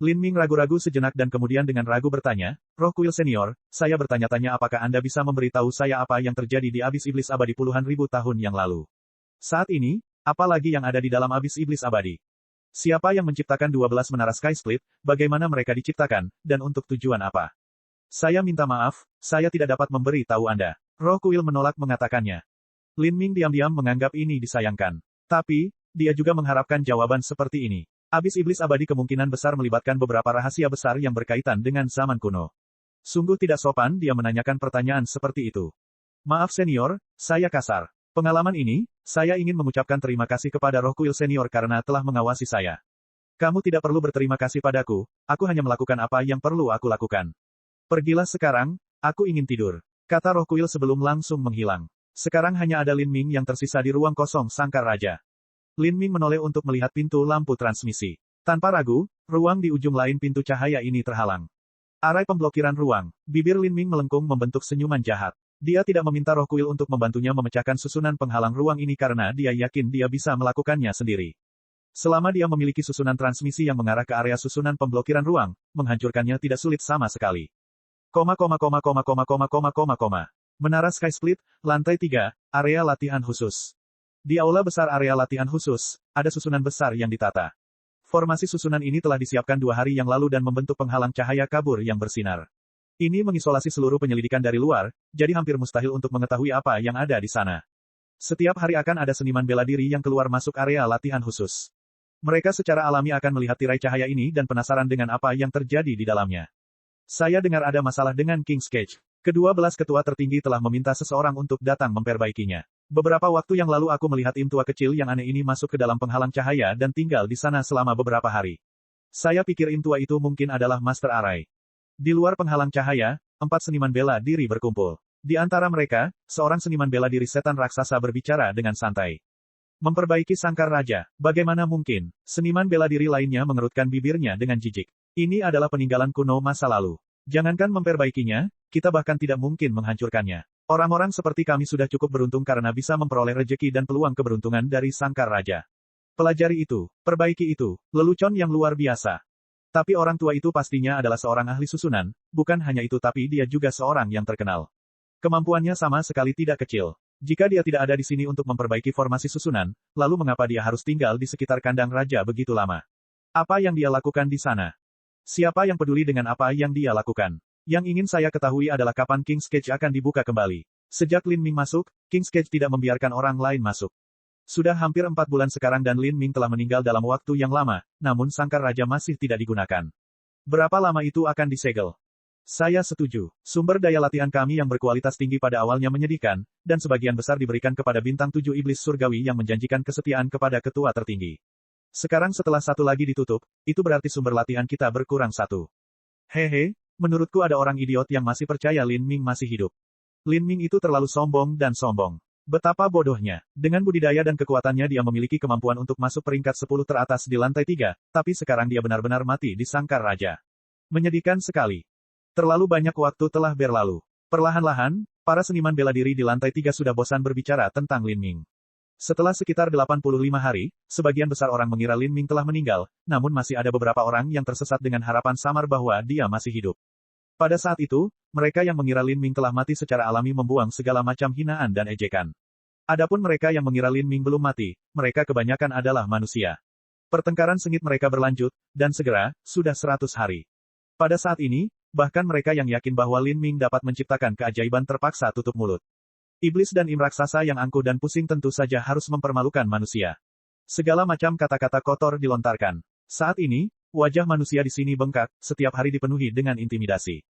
Lin Ming ragu-ragu sejenak dan kemudian dengan ragu bertanya, Roh Kuil Senior, saya bertanya-tanya apakah Anda bisa memberitahu saya apa yang terjadi di abis iblis abadi puluhan ribu tahun yang lalu. Saat ini, apa lagi yang ada di dalam abis iblis abadi? Siapa yang menciptakan 12 menara Sky Split, bagaimana mereka diciptakan, dan untuk tujuan apa? Saya minta maaf, saya tidak dapat memberi tahu Anda. Roh Kuil menolak mengatakannya. Lin Ming diam-diam menganggap ini disayangkan. Tapi, dia juga mengharapkan jawaban seperti ini. Abis iblis abadi kemungkinan besar melibatkan beberapa rahasia besar yang berkaitan dengan zaman kuno. Sungguh tidak sopan dia menanyakan pertanyaan seperti itu. Maaf senior, saya kasar. Pengalaman ini, saya ingin mengucapkan terima kasih kepada Roh Kuil Senior karena telah mengawasi saya. Kamu tidak perlu berterima kasih padaku, aku hanya melakukan apa yang perlu aku lakukan. Pergilah sekarang, aku ingin tidur. Kata Roh Kuil sebelum langsung menghilang. Sekarang hanya ada Lin Ming yang tersisa di ruang kosong Sangkar Raja. Lin Ming menoleh untuk melihat pintu lampu transmisi. Tanpa ragu, ruang di ujung lain pintu cahaya ini terhalang. Arai pemblokiran ruang. Bibir Lin Ming melengkung membentuk senyuman jahat. Dia tidak meminta Roh Kuil untuk membantunya memecahkan susunan penghalang ruang ini karena dia yakin dia bisa melakukannya sendiri. Selama dia memiliki susunan transmisi yang mengarah ke area susunan pemblokiran ruang, menghancurkannya tidak sulit sama sekali. Menara Sky Split, lantai 3, area latihan khusus. Di aula besar area latihan khusus, ada susunan besar yang ditata. Formasi susunan ini telah disiapkan 2 hari yang lalu dan membentuk penghalang cahaya kabur yang bersinar. Ini mengisolasi seluruh penyelidikan dari luar, jadi hampir mustahil untuk mengetahui apa yang ada di sana. Setiap hari akan ada seniman bela diri yang keluar masuk area latihan khusus. Mereka secara alami akan melihat tirai cahaya ini dan penasaran dengan apa yang terjadi di dalamnya. Saya dengar ada masalah dengan King's Cage. Kedua belas ketua tertinggi telah meminta seseorang untuk datang memperbaikinya. Beberapa waktu yang lalu aku melihat im tua kecil yang aneh ini masuk ke dalam penghalang cahaya dan tinggal di sana selama beberapa hari. Saya pikir im tua itu mungkin adalah Master Arai. Di luar penghalang cahaya, 4 seniman bela diri berkumpul. Di antara mereka, seorang seniman bela diri setan raksasa berbicara dengan santai. Memperbaiki sangkar raja, bagaimana mungkin? Seniman bela diri lainnya mengerutkan bibirnya dengan jijik. Ini adalah peninggalan kuno masa lalu. Jangankan memperbaikinya, kita bahkan tidak mungkin menghancurkannya. Orang-orang seperti kami sudah cukup beruntung karena bisa memperoleh rejeki dan peluang keberuntungan dari sangkar raja. Pelajari itu, perbaiki itu, lelucon yang luar biasa. Tapi orang tua itu pastinya adalah seorang ahli susunan, bukan hanya itu tapi dia juga seorang yang terkenal. Kemampuannya sama sekali tidak kecil. Jika dia tidak ada di sini untuk memperbaiki formasi susunan, lalu mengapa dia harus tinggal di sekitar kandang raja begitu lama? Apa yang dia lakukan di sana? Siapa yang peduli dengan apa yang dia lakukan? Yang ingin saya ketahui adalah kapan King's Cage akan dibuka kembali. Sejak Lin Ming masuk, King's Cage tidak membiarkan orang lain masuk. Sudah hampir 4 bulan sekarang dan Lin Ming telah meninggal dalam waktu yang lama, namun sangkar raja masih tidak digunakan. Berapa lama itu akan disegel? Saya setuju. Sumber daya latihan kami yang berkualitas tinggi pada awalnya menyedihkan, dan sebagian besar diberikan kepada bintang 7 iblis surgawi yang menjanjikan kesetiaan kepada ketua tertinggi. Sekarang setelah satu lagi ditutup, itu berarti sumber latihan kita berkurang satu. Hehe, menurutku ada orang idiot yang masih percaya Lin Ming masih hidup. Lin Ming itu terlalu sombong dan sombong. Betapa bodohnya. Dengan budidaya dan kekuatannya dia memiliki kemampuan untuk masuk peringkat 10 teratas di lantai 3, tapi sekarang dia benar-benar mati di sangkar raja. Menyedihkan sekali. Terlalu banyak waktu telah berlalu. Perlahan-lahan, para seniman bela diri di lantai 3 sudah bosan berbicara tentang Lin Ming. Setelah sekitar 85 hari, sebagian besar orang mengira Lin Ming telah meninggal, namun masih ada beberapa orang yang tersesat dengan harapan samar bahwa dia masih hidup. Pada saat itu, mereka yang mengira Lin Ming telah mati secara alami membuang segala macam hinaan dan ejekan. Adapun mereka yang mengira Lin Ming belum mati, mereka kebanyakan adalah manusia. Pertengkaran sengit mereka berlanjut, dan segera, sudah 100 hari. Pada saat ini, bahkan mereka yang yakin bahwa Lin Ming dapat menciptakan keajaiban terpaksa tutup mulut. Iblis dan im raksasa yang angkuh dan pusing tentu saja harus mempermalukan manusia. Segala macam kata-kata kotor dilontarkan. Saat ini, wajah manusia di sini bengkak, setiap hari dipenuhi dengan intimidasi.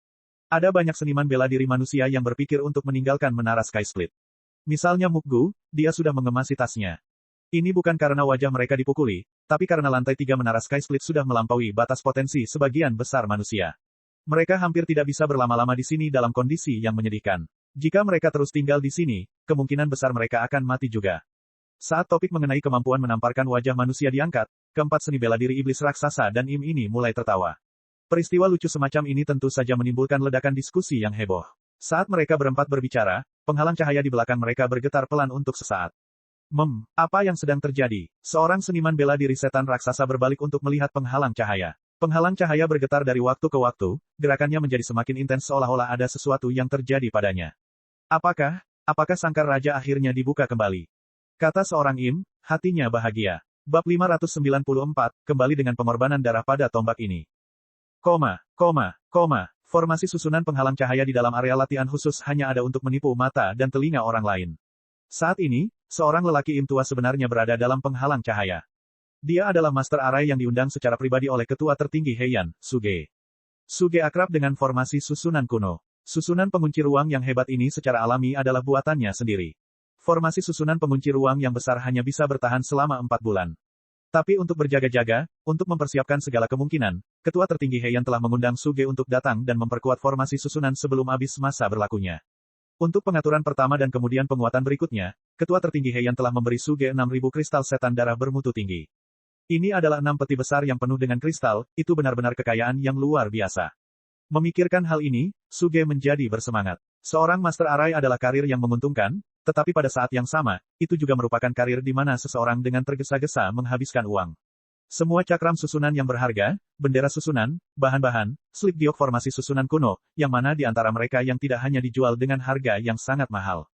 Ada banyak seniman bela diri manusia yang berpikir untuk meninggalkan menara Sky Split. Misalnya Mukgu, dia sudah mengemasi tasnya. Ini bukan karena wajah mereka dipukuli, tapi karena lantai 3 menara Sky Split sudah melampaui batas potensi sebagian besar manusia. Mereka hampir tidak bisa berlama-lama di sini dalam kondisi yang menyedihkan. Jika mereka terus tinggal di sini, kemungkinan besar mereka akan mati juga. Saat topik mengenai kemampuan menamparkan wajah manusia diangkat, keempat seni bela diri iblis raksasa dan im ini mulai tertawa. Peristiwa lucu semacam ini tentu saja menimbulkan ledakan diskusi yang heboh. Saat mereka berempat berbicara, penghalang cahaya di belakang mereka bergetar pelan untuk sesaat. Apa yang sedang terjadi? Seorang seniman bela diri setan raksasa berbalik untuk melihat penghalang cahaya. Penghalang cahaya bergetar dari waktu ke waktu, gerakannya menjadi semakin intens seolah-olah ada sesuatu yang terjadi padanya. Apakah sangkar raja akhirnya dibuka kembali? Kata seorang im, hatinya bahagia. Bab 594, kembali dengan pengorbanan darah pada tombak ini. Formasi susunan penghalang cahaya di dalam area latihan khusus hanya ada untuk menipu mata dan telinga orang lain. Saat ini, seorang lelaki im tua sebenarnya berada dalam penghalang cahaya. Dia adalah Master Arai yang diundang secara pribadi oleh ketua tertinggi Heian, Suge. Suge akrab dengan formasi susunan kuno. Susunan pengunci ruang yang hebat ini secara alami adalah buatannya sendiri. Formasi susunan pengunci ruang yang besar hanya bisa bertahan selama 4 bulan. Tapi untuk berjaga-jaga, untuk mempersiapkan segala kemungkinan, ketua tertinggi Heian telah mengundang Suge untuk datang dan memperkuat formasi susunan sebelum habis masa berlakunya. Untuk pengaturan pertama dan kemudian penguatan berikutnya, ketua tertinggi Heian telah memberi Suge 6.000 kristal setan darah bermutu tinggi. Ini adalah 6 peti besar yang penuh dengan kristal, itu benar-benar kekayaan yang luar biasa. Memikirkan hal ini, Suge menjadi bersemangat. Seorang Master Arai adalah karir yang menguntungkan, tetapi pada saat yang sama, itu juga merupakan karir di mana seseorang dengan tergesa-gesa menghabiskan uang. Semua cakram susunan yang berharga, bendera susunan, bahan-bahan, slip giok formasi susunan kuno, yang mana di antara mereka yang tidak hanya dijual dengan harga yang sangat mahal.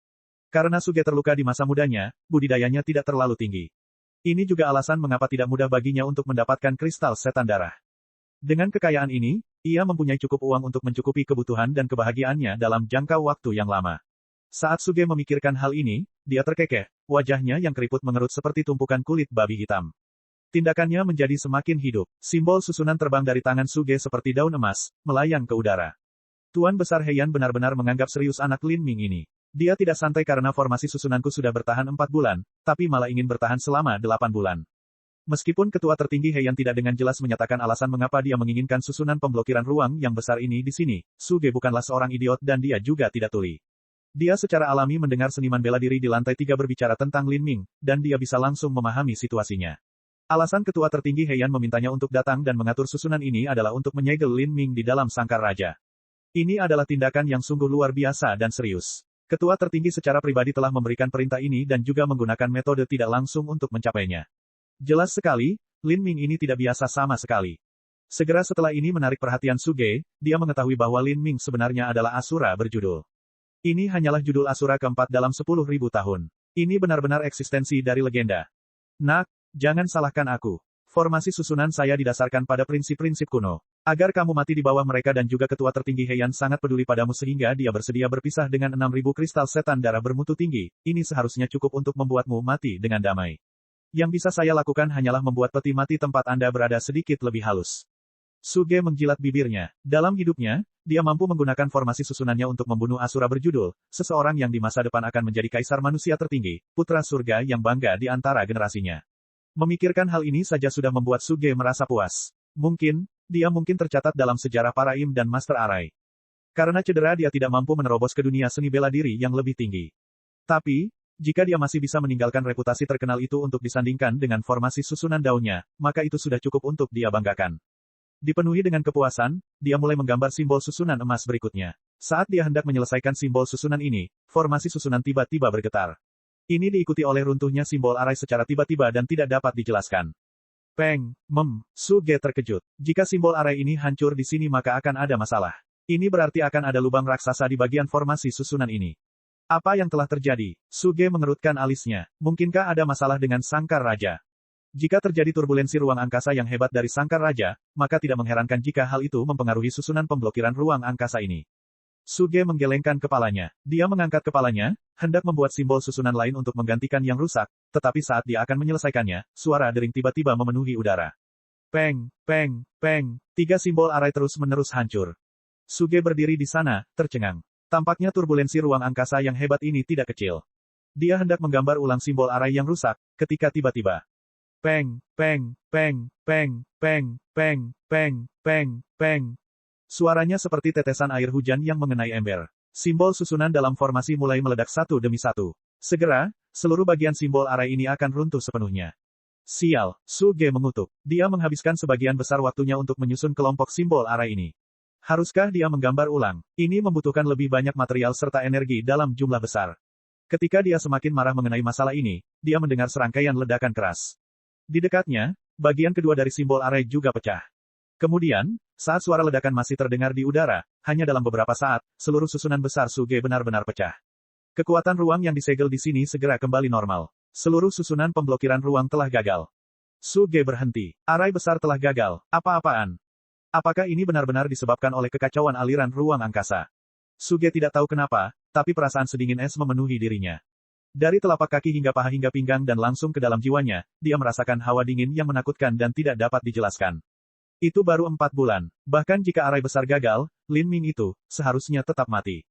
Karena Suge terluka di masa mudanya, budidayanya tidak terlalu tinggi. Ini juga alasan mengapa tidak mudah baginya untuk mendapatkan kristal setan darah. Dengan kekayaan ini, ia mempunyai cukup uang untuk mencukupi kebutuhan dan kebahagiaannya dalam jangka waktu yang lama. Saat Suge memikirkan hal ini, dia terkekeh, wajahnya yang keriput mengerut seperti tumpukan kulit babi hitam. Tindakannya menjadi semakin hidup. Simbol susunan terbang dari tangan Suge seperti daun emas, melayang ke udara. Tuan Besar Heian benar-benar menganggap serius anak Lin Ming ini. Dia tidak santai karena formasi susunanku sudah bertahan 4 bulan, tapi malah ingin bertahan selama 8 bulan. Meskipun ketua tertinggi Heian tidak dengan jelas menyatakan alasan mengapa dia menginginkan susunan pemblokiran ruang yang besar ini di sini, Suge bukanlah seorang idiot dan dia juga tidak tuli. Dia secara alami mendengar seniman bela diri di lantai 3 berbicara tentang Lin Ming, dan dia bisa langsung memahami situasinya. Alasan ketua tertinggi Heian memintanya untuk datang dan mengatur susunan ini adalah untuk menyegel Lin Ming di dalam sangkar raja. Ini adalah tindakan yang sungguh luar biasa dan serius. Ketua tertinggi secara pribadi telah memberikan perintah ini dan juga menggunakan metode tidak langsung untuk mencapainya. Jelas sekali, Lin Ming ini tidak biasa sama sekali. Segera setelah ini menarik perhatian Suge, dia mengetahui bahwa Lin Ming sebenarnya adalah Asura berjudul. Ini hanyalah judul Asura keempat dalam 10.000 tahun. Ini benar-benar eksistensi dari legenda. Nak, jangan salahkan aku. Formasi susunan saya didasarkan pada prinsip-prinsip kuno. Agar kamu mati di bawah mereka dan juga ketua tertinggi Heian sangat peduli padamu sehingga dia bersedia berpisah dengan 6.000 kristal setan darah bermutu tinggi, ini seharusnya cukup untuk membuatmu mati dengan damai. Yang bisa saya lakukan hanyalah membuat peti mati tempat Anda berada sedikit lebih halus. Suge menjilat bibirnya. Dalam hidupnya, dia mampu menggunakan formasi susunannya untuk membunuh Asura berjudul, seseorang yang di masa depan akan menjadi kaisar manusia tertinggi, putra surga yang bangga di antara generasinya. Memikirkan hal ini saja sudah membuat Suge merasa puas. Dia mungkin tercatat dalam sejarah para Im dan Master Arai. Karena cedera dia tidak mampu menerobos ke dunia seni bela diri yang lebih tinggi. Tapi, jika dia masih bisa meninggalkan reputasi terkenal itu untuk disandingkan dengan formasi susunan daunnya, maka itu sudah cukup untuk dia banggakan. Dipenuhi dengan kepuasan, dia mulai menggambar simbol susunan emas berikutnya. Saat dia hendak menyelesaikan simbol susunan ini, formasi susunan tiba-tiba bergetar. Ini diikuti oleh runtuhnya simbol arai secara tiba-tiba dan tidak dapat dijelaskan. Suge terkejut. Jika simbol arai ini hancur di sini maka akan ada masalah. Ini berarti akan ada lubang raksasa di bagian formasi susunan ini. Apa yang telah terjadi? Suge mengerutkan alisnya. Mungkinkah ada masalah dengan sangkar raja? Jika terjadi turbulensi ruang angkasa yang hebat dari sangkar raja, maka tidak mengherankan jika hal itu mempengaruhi susunan pemblokiran ruang angkasa ini. Suge menggelengkan kepalanya. Dia mengangkat kepalanya, hendak membuat simbol susunan lain untuk menggantikan yang rusak, tetapi saat dia akan menyelesaikannya, suara dering tiba-tiba memenuhi udara. Tiga simbol arai terus-menerus hancur. Suge berdiri di sana, tercengang. Tampaknya turbulensi ruang angkasa yang hebat ini tidak kecil. Dia hendak menggambar ulang simbol arai yang rusak, ketika tiba-tiba. Suaranya seperti tetesan air hujan yang mengenai ember. Simbol susunan dalam formasi mulai meledak satu demi satu. Segera, seluruh bagian simbol arai ini akan runtuh sepenuhnya. Sial, Suge mengutuk. Dia menghabiskan sebagian besar waktunya untuk menyusun kelompok simbol arai ini. Haruskah dia menggambar ulang? Ini membutuhkan lebih banyak material serta energi dalam jumlah besar. Ketika dia semakin marah mengenai masalah ini, dia mendengar serangkaian ledakan keras. Di dekatnya, bagian kedua dari simbol arai juga pecah. Kemudian, saat suara ledakan masih terdengar di udara, hanya dalam beberapa saat, seluruh susunan besar Suge benar-benar pecah. Kekuatan ruang yang disegel di sini segera kembali normal. Seluruh susunan pemblokiran ruang telah gagal. Suge berhenti. Arai besar telah gagal. Apa-apaan? Apakah ini benar-benar disebabkan oleh kekacauan aliran ruang angkasa? Suge tidak tahu kenapa, tapi perasaan sedingin es memenuhi dirinya. Dari telapak kaki hingga paha hingga pinggang dan langsung ke dalam jiwanya, dia merasakan hawa dingin yang menakutkan dan tidak dapat dijelaskan. Itu baru 4 bulan. Bahkan jika arai besar gagal, Lin Ming itu, seharusnya tetap mati.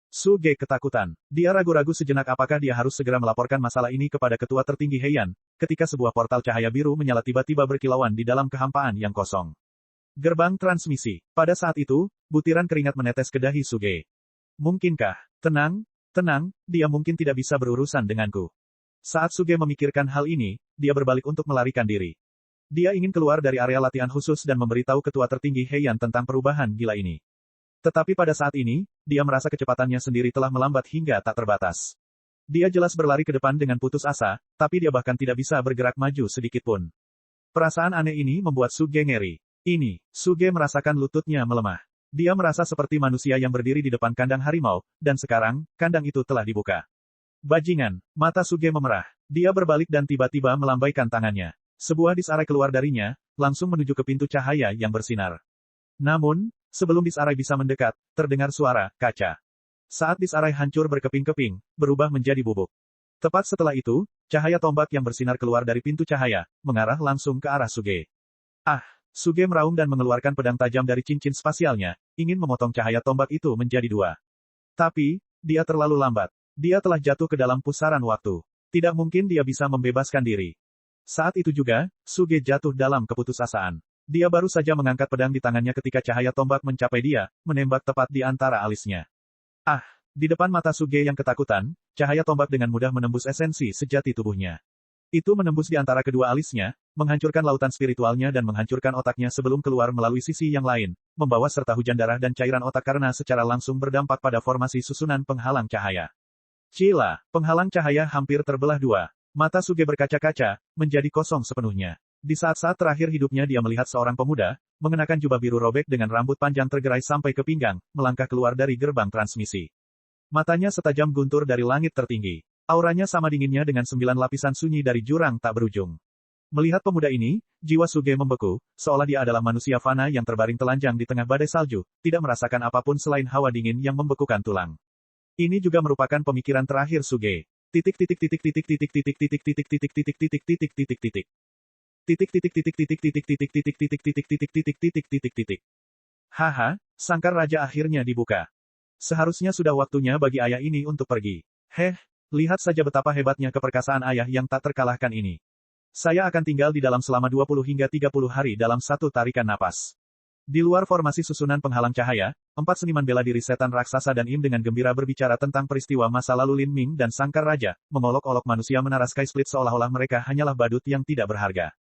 Suge ketakutan. Dia ragu-ragu sejenak apakah dia harus segera melaporkan masalah ini kepada ketua tertinggi Heian, ketika sebuah portal cahaya biru menyala tiba-tiba berkilauan di dalam kehampaan yang kosong. Gerbang transmisi. Pada saat itu, butiran keringat menetes ke dahi Suge. Mungkinkah? Tenang, dia mungkin tidak bisa berurusan denganku. Saat Suge memikirkan hal ini, dia berbalik untuk melarikan diri. Dia ingin keluar dari area latihan khusus dan memberitahu ketua tertinggi Heian tentang perubahan gila ini. Tetapi pada saat ini, dia merasa kecepatannya sendiri telah melambat hingga tak terbatas. Dia jelas berlari ke depan dengan putus asa, tapi dia bahkan tidak bisa bergerak maju sedikit pun. Perasaan aneh ini membuat Suge ngeri. Suge merasakan lututnya melemah. Dia merasa seperti manusia yang berdiri di depan kandang harimau, dan sekarang, kandang itu telah dibuka. Bajingan, mata Suge memerah. Dia berbalik dan tiba-tiba melambaikan tangannya. Sebuah disarai keluar darinya, langsung menuju ke pintu cahaya yang bersinar. Namun, sebelum disarai bisa mendekat, terdengar suara kaca. Saat disarai hancur berkeping-keping, berubah menjadi bubuk. Tepat setelah itu, cahaya tombak yang bersinar keluar dari pintu cahaya, mengarah langsung ke arah Suge. Suge meraung dan mengeluarkan pedang tajam dari cincin spasialnya, ingin memotong cahaya tombak itu menjadi 2. Tapi, dia terlalu lambat. Dia telah jatuh ke dalam pusaran waktu. Tidak mungkin dia bisa membebaskan diri. Saat itu juga, Suge jatuh dalam keputusasaan. Dia baru saja mengangkat pedang di tangannya ketika cahaya tombak mencapai dia, menembak tepat di antara alisnya. Di depan mata Suge yang ketakutan, cahaya tombak dengan mudah menembus esensi sejati tubuhnya. Itu menembus di antara kedua alisnya, menghancurkan lautan spiritualnya dan menghancurkan otaknya sebelum keluar melalui sisi yang lain, membawa serta hujan darah dan cairan otak karena secara langsung berdampak pada formasi susunan penghalang cahaya. Cila, penghalang cahaya hampir terbelah dua. Mata Suge berkaca-kaca, menjadi kosong sepenuhnya. Di saat-saat terakhir hidupnya dia melihat seorang pemuda, mengenakan jubah biru robek dengan rambut panjang tergerai sampai ke pinggang, melangkah keluar dari gerbang transmisi. Matanya setajam guntur dari langit tertinggi. Auranya sama dinginnya dengan 9 lapisan sunyi dari jurang tak berujung. Melihat pemuda ini, jiwa Suge membeku, seolah dia adalah manusia fana yang terbaring telanjang di tengah badai salju, tidak merasakan apapun selain hawa dingin yang membekukan tulang. Ini juga merupakan pemikiran terakhir Suge. Titik titik titik titik titik titik titik titik titik titik titik titik titik titik. Titik titik titik titik titik titik titik titik titik titik titik titik titik titik. Haha, sangkar raja akhirnya dibuka. Seharusnya sudah waktunya bagi ayah ini untuk pergi. Lihat saja betapa hebatnya keperkasaan ayah yang tak terkalahkan ini. Saya akan tinggal di dalam selama 20 hingga 30 hari dalam satu tarikan napas. Di luar formasi susunan penghalang cahaya, 4 seniman bela diri setan raksasa dan Im dengan gembira berbicara tentang peristiwa masa lalu Lin Ming dan Sangkar Raja, mengolok-olok manusia menara Sky Split seolah-olah mereka hanyalah badut yang tidak berharga.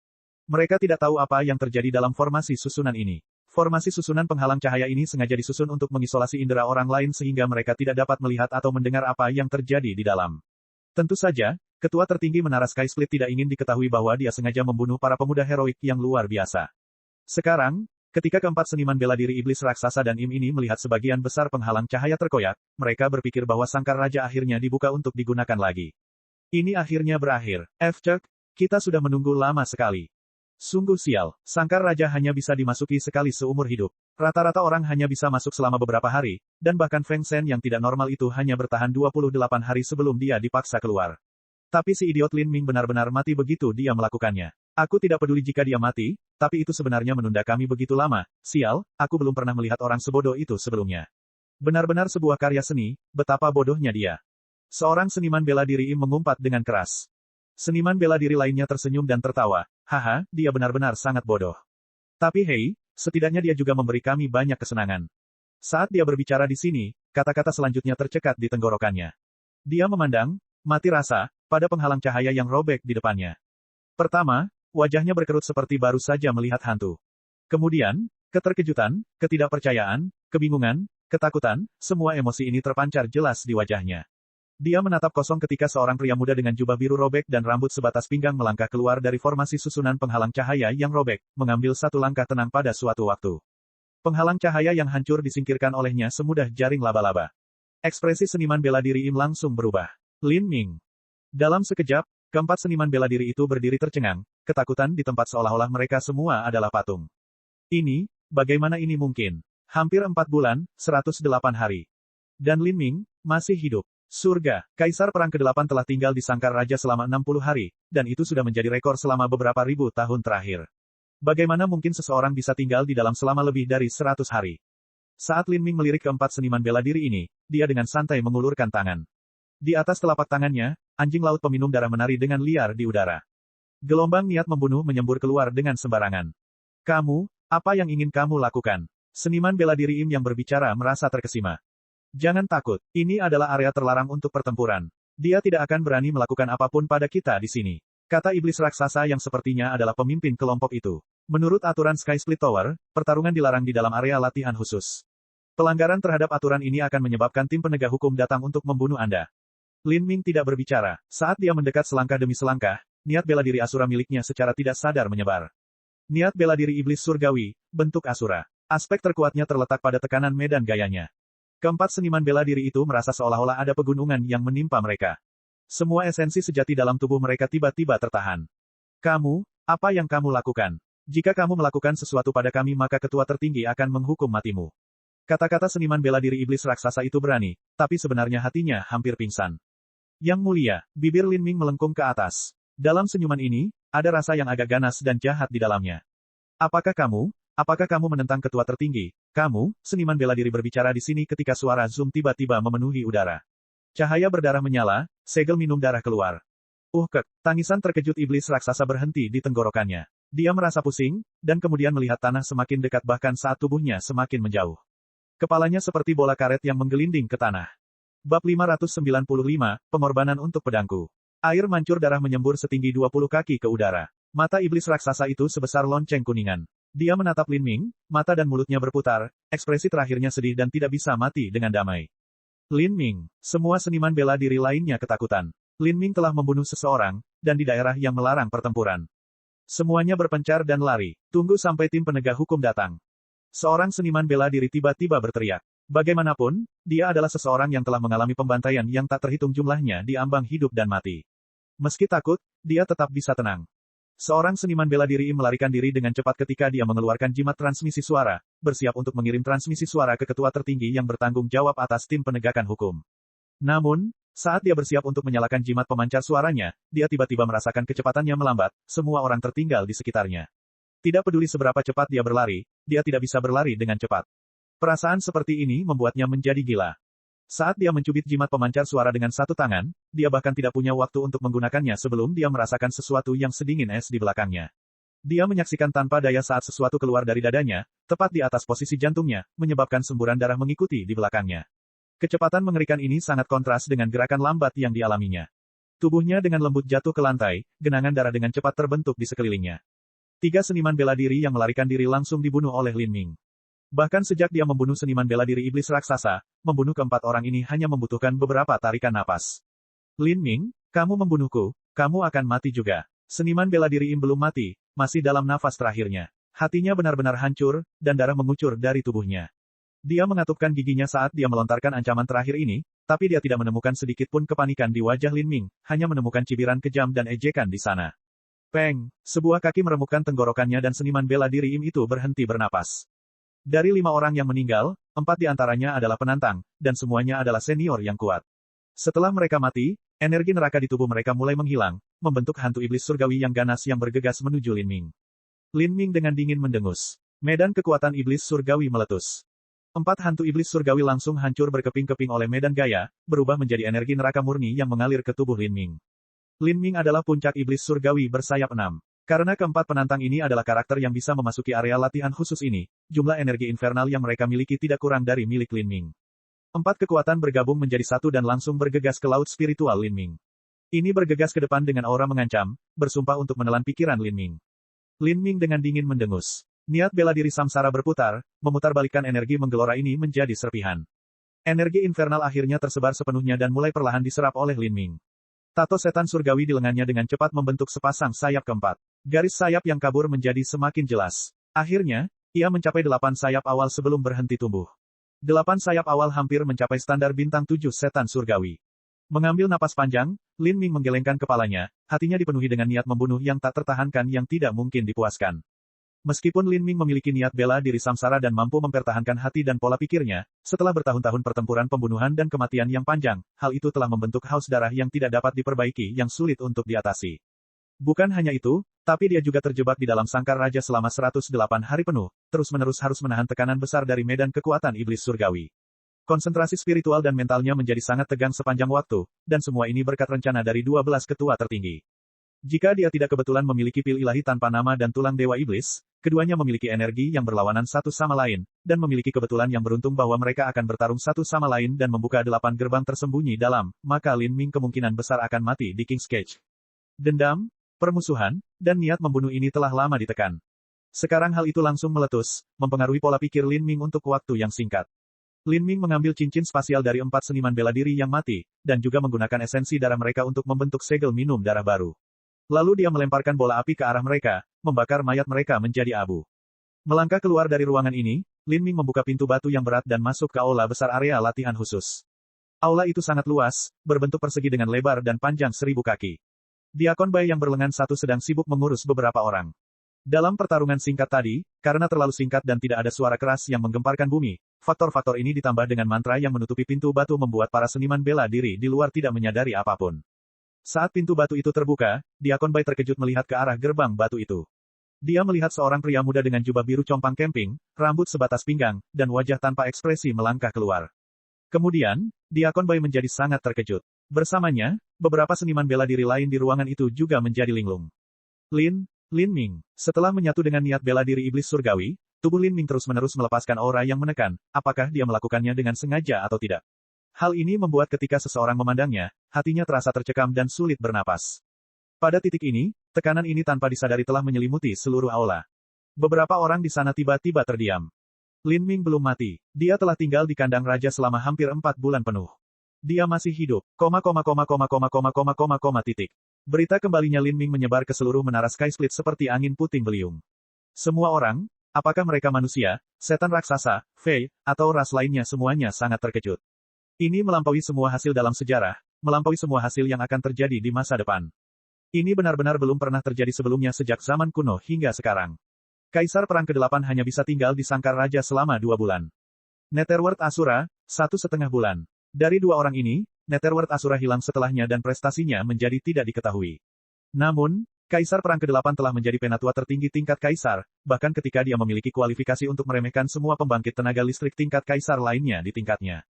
Mereka tidak tahu apa yang terjadi dalam formasi susunan ini. Formasi susunan penghalang cahaya ini sengaja disusun untuk mengisolasi indera orang lain sehingga mereka tidak dapat melihat atau mendengar apa yang terjadi di dalam. Tentu saja, ketua tertinggi menara Sky Split tidak ingin diketahui bahwa dia sengaja membunuh para pemuda heroik yang luar biasa. Sekarang, ketika keempat seniman bela diri iblis raksasa dan Im ini melihat sebagian besar penghalang cahaya terkoyak, mereka berpikir bahwa Sangkar Raja akhirnya dibuka untuk digunakan lagi. Ini akhirnya berakhir. Cek, kita sudah menunggu lama sekali. Sungguh sial, Sangkar Raja hanya bisa dimasuki sekali seumur hidup. Rata-rata orang hanya bisa masuk selama beberapa hari, dan bahkan Feng Shen yang tidak normal itu hanya bertahan 28 hari sebelum dia dipaksa keluar. Tapi si idiot Lin Ming benar-benar mati begitu dia melakukannya. Aku tidak peduli jika dia mati, tapi itu sebenarnya menunda kami begitu lama. Sial, aku belum pernah melihat orang sebodoh itu sebelumnya. Benar-benar sebuah karya seni, betapa bodohnya dia. Seorang seniman bela diri Im mengumpat dengan keras. Seniman bela diri lainnya tersenyum dan tertawa. Haha, dia benar-benar sangat bodoh. Tapi hei, setidaknya dia juga memberi kami banyak kesenangan. Saat dia berbicara di sini, kata-kata selanjutnya tercekat di tenggorokannya. Dia memandang, mati rasa, pada penghalang cahaya yang robek di depannya. Pertama, wajahnya berkerut seperti baru saja melihat hantu. Kemudian, keterkejutan, ketidakpercayaan, kebingungan, ketakutan, semua emosi ini terpancar jelas di wajahnya. Dia menatap kosong ketika seorang pria muda dengan jubah biru robek dan rambut sebatas pinggang melangkah keluar dari formasi susunan penghalang cahaya yang robek, mengambil satu langkah tenang pada suatu waktu. Penghalang cahaya yang hancur disingkirkan olehnya semudah jaring laba-laba. Ekspresi seniman bela diri Im langsung berubah. Lin Ming. Dalam sekejap, keempat seniman bela diri itu berdiri tercengang, ketakutan di tempat seolah-olah mereka semua adalah patung. Ini, bagaimana ini mungkin? Hampir 4 bulan, 108 hari. Dan Lin Ming, masih hidup. Surga, Kaisar Perang ke-8 telah tinggal di Sangkar Raja selama 60 hari, dan itu sudah menjadi rekor selama beberapa ribu tahun terakhir. Bagaimana mungkin seseorang bisa tinggal di dalam selama lebih dari 100 hari? Saat Lin Ming melirik keempat seniman bela diri ini, dia dengan santai mengulurkan tangan. Di atas telapak tangannya, anjing laut peminum darah menari dengan liar di udara. Gelombang niat membunuh menyembur keluar dengan sembarangan. Kamu, apa yang ingin kamu lakukan? Seniman bela diri Im yang berbicara merasa terkesima. Jangan takut, ini adalah area terlarang untuk pertempuran. Dia tidak akan berani melakukan apapun pada kita di sini. Kata iblis raksasa yang sepertinya adalah pemimpin kelompok itu. Menurut aturan Sky Split Tower, pertarungan dilarang di dalam area latihan khusus. Pelanggaran terhadap aturan ini akan menyebabkan tim penegak hukum datang untuk membunuh Anda. Lin Ming tidak berbicara. Saat dia mendekat selangkah demi selangkah, niat bela diri Asura miliknya secara tidak sadar menyebar. Niat bela diri iblis surgawi, bentuk Asura. Aspek terkuatnya terletak pada tekanan medan gayanya. Keempat seniman bela diri itu merasa seolah-olah ada pegunungan yang menimpa mereka. Semua esensi sejati dalam tubuh mereka tiba-tiba tertahan. Kamu, apa yang kamu lakukan? Jika kamu melakukan sesuatu pada kami maka ketua tertinggi akan menghukum matimu. Kata-kata seniman bela diri iblis raksasa itu berani, tapi sebenarnya hatinya hampir pingsan. Yang mulia, bibir Lin Ming melengkung ke atas. Dalam senyuman ini, ada rasa yang agak ganas dan jahat di dalamnya. Apakah kamu menentang ketua tertinggi? Kamu, seniman bela diri berbicara di sini ketika suara zoom tiba-tiba memenuhi udara. Cahaya berdarah menyala, segel minum darah keluar. Tangisan terkejut iblis raksasa berhenti di tenggorokannya. Dia merasa pusing, dan kemudian melihat tanah semakin dekat bahkan saat tubuhnya semakin menjauh. Kepalanya seperti bola karet yang menggelinding ke tanah. Bab 595, Pengorbanan untuk Pedangku. Air mancur darah menyembur setinggi 20 kaki ke udara. Mata iblis raksasa itu sebesar lonceng kuningan. Dia menatap Lin Ming, mata dan mulutnya berputar, ekspresi terakhirnya sedih dan tidak bisa mati dengan damai. Lin Ming, semua seniman bela diri lainnya ketakutan. Lin Ming telah membunuh seseorang, dan di daerah yang melarang pertempuran. Semuanya berpencar dan lari. Tunggu sampai tim penegak hukum datang. Seorang seniman bela diri tiba-tiba berteriak. Bagaimanapun, dia adalah seseorang yang telah mengalami pembantaian yang tak terhitung jumlahnya di ambang hidup dan mati. Meski takut, dia tetap bisa tenang. Seorang seniman bela diri melarikan diri dengan cepat ketika dia mengeluarkan jimat transmisi suara, bersiap untuk mengirim transmisi suara ke ketua tertinggi yang bertanggung jawab atas tim penegakan hukum. Namun, saat dia bersiap untuk menyalakan jimat pemancar suaranya, dia tiba-tiba merasakan kecepatannya melambat, semua orang tertinggal di sekitarnya. Tidak peduli seberapa cepat dia berlari, dia tidak bisa berlari dengan cepat. Perasaan seperti ini membuatnya menjadi gila. Saat dia mencubit jimat pemancar suara dengan satu tangan, dia bahkan tidak punya waktu untuk menggunakannya sebelum dia merasakan sesuatu yang sedingin es di belakangnya. Dia menyaksikan tanpa daya saat sesuatu keluar dari dadanya, tepat di atas posisi jantungnya, menyebabkan semburan darah mengikuti di belakangnya. Kecepatan mengerikan ini sangat kontras dengan gerakan lambat yang dialaminya. Tubuhnya dengan lembut jatuh ke lantai, genangan darah dengan cepat terbentuk di sekelilingnya. 3 seniman bela diri yang melarikan diri langsung dibunuh oleh Lin Ming. Bahkan sejak dia membunuh seniman bela diri iblis raksasa, membunuh keempat orang ini hanya membutuhkan beberapa tarikan napas. Lin Ming, kamu membunuhku, kamu akan mati juga. Seniman bela diri Im belum mati, masih dalam nafas terakhirnya. Hatinya benar-benar hancur, dan darah mengucur dari tubuhnya. Dia mengatupkan giginya saat dia melontarkan ancaman terakhir ini, tapi dia tidak menemukan sedikit pun kepanikan di wajah Lin Ming, hanya menemukan cibiran kejam dan ejekan di sana. Peng, sebuah kaki meremukkan tenggorokannya dan seniman bela diri Im itu berhenti bernapas. Dari 5 orang yang meninggal, 4 di antaranya adalah penantang, dan semuanya adalah senior yang kuat. Setelah mereka mati, energi neraka di tubuh mereka mulai menghilang, membentuk hantu iblis surgawi yang ganas yang bergegas menuju Lin Ming. Lin Ming dengan dingin mendengus. Medan kekuatan iblis surgawi meletus. 4 hantu iblis surgawi langsung hancur berkeping-keping oleh medan gaya, berubah menjadi energi neraka murni yang mengalir ke tubuh Lin Ming. Lin Ming adalah puncak iblis surgawi bersayap 6. Karena keempat penantang ini adalah karakter yang bisa memasuki area latihan khusus ini, jumlah energi infernal yang mereka miliki tidak kurang dari milik Lin Ming. 4 kekuatan bergabung menjadi satu dan langsung bergegas ke laut spiritual Lin Ming. Ini bergegas ke depan dengan aura mengancam, bersumpah untuk menelan pikiran Lin Ming. Lin Ming dengan dingin mendengus. Niat bela diri samsara berputar, memutarbalikkan energi menggelora ini menjadi serpihan. Energi infernal akhirnya tersebar sepenuhnya dan mulai perlahan diserap oleh Lin Ming. Tato setan surgawi di lengannya dengan cepat membentuk sepasang sayap keempat. Garis sayap yang kabur menjadi semakin jelas. Akhirnya, ia mencapai 8 sayap awal sebelum berhenti tumbuh. 8 sayap awal hampir mencapai standar bintang 7 setan surgawi. Mengambil napas panjang, Lin Ming menggelengkan kepalanya, hatinya dipenuhi dengan niat membunuh yang tak tertahankan yang tidak mungkin dipuaskan. Meskipun Lin Ming memiliki niat bela diri samsara dan mampu mempertahankan hati dan pola pikirnya, setelah bertahun-tahun pertempuran pembunuhan dan kematian yang panjang, hal itu telah membentuk haus darah yang tidak dapat diperbaiki yang sulit untuk diatasi. Bukan hanya itu, tapi dia juga terjebak di dalam sangkar raja selama 108 hari penuh, terus-menerus harus menahan tekanan besar dari medan kekuatan iblis surgawi. Konsentrasi spiritual dan mentalnya menjadi sangat tegang sepanjang waktu, dan semua ini berkat rencana dari 12 ketua tertinggi. Jika dia tidak kebetulan memiliki pil ilahi tanpa nama dan tulang dewa iblis, keduanya memiliki energi yang berlawanan satu sama lain, dan memiliki kebetulan yang beruntung bahwa mereka akan bertarung satu sama lain dan membuka 8 gerbang tersembunyi dalam, maka Lin Ming kemungkinan besar akan mati di King's Cage. Dendam, permusuhan, dan niat membunuh ini telah lama ditekan. Sekarang hal itu langsung meletus, mempengaruhi pola pikir Lin Ming untuk waktu yang singkat. Lin Ming mengambil cincin spasial dari 4 seniman bela diri yang mati, dan juga menggunakan esensi darah mereka untuk membentuk segel minum darah baru. Lalu dia melemparkan bola api ke arah mereka, membakar mayat mereka menjadi abu. Melangkah keluar dari ruangan ini, Lin Ming membuka pintu batu yang berat dan masuk ke aula besar area latihan khusus. Aula itu sangat luas, berbentuk persegi dengan lebar dan panjang 1000 kaki. Diakon Bai yang berlengan satu sedang sibuk mengurus beberapa orang. Dalam pertarungan singkat tadi, karena terlalu singkat dan tidak ada suara keras yang menggemparkan bumi, faktor-faktor ini ditambah dengan mantra yang menutupi pintu batu membuat para seniman bela diri di luar tidak menyadari apapun. Saat pintu batu itu terbuka, Diakon Bai terkejut melihat ke arah gerbang batu itu. Dia melihat seorang pria muda dengan jubah biru compang camping, rambut sebatas pinggang, dan wajah tanpa ekspresi melangkah keluar. Kemudian, Diakon Bai menjadi sangat terkejut. Bersamanya, beberapa seniman bela diri lain di ruangan itu juga menjadi linglung. Lin Ming. Setelah menyatu dengan niat bela diri iblis surgawi, tubuh Lin Ming terus-menerus melepaskan aura yang menekan, apakah dia melakukannya dengan sengaja atau tidak. Hal ini membuat ketika seseorang memandangnya, hatinya terasa tercekam dan sulit bernapas. Pada titik ini, tekanan ini tanpa disadari telah menyelimuti seluruh aula. Beberapa orang di sana tiba-tiba terdiam. Lin Ming belum mati. Dia telah tinggal di kandang raja selama hampir 4 bulan penuh. Dia masih hidup. Titik. Berita kembalinya Lin Ming menyebar ke seluruh menara Sky Split seperti angin puting beliung. Semua orang, apakah mereka manusia, setan raksasa, fey, atau ras lainnya semuanya sangat terkejut. Ini melampaui semua hasil dalam sejarah, melampaui semua hasil yang akan terjadi di masa depan. Ini benar-benar belum pernah terjadi sebelumnya sejak zaman kuno hingga sekarang. Kaisar Perang ke-8 hanya bisa tinggal di sangkar raja selama 2 bulan. Netherworld Asura, 1,5 bulan. Dari 2 orang ini, Netherworld Asura hilang setelahnya dan prestasinya menjadi tidak diketahui. Namun, Kaisar Perang ke-8 telah menjadi penatua tertinggi tingkat kaisar, bahkan ketika dia memiliki kualifikasi untuk meremehkan semua pembangkit tenaga listrik tingkat kaisar lainnya di tingkatnya.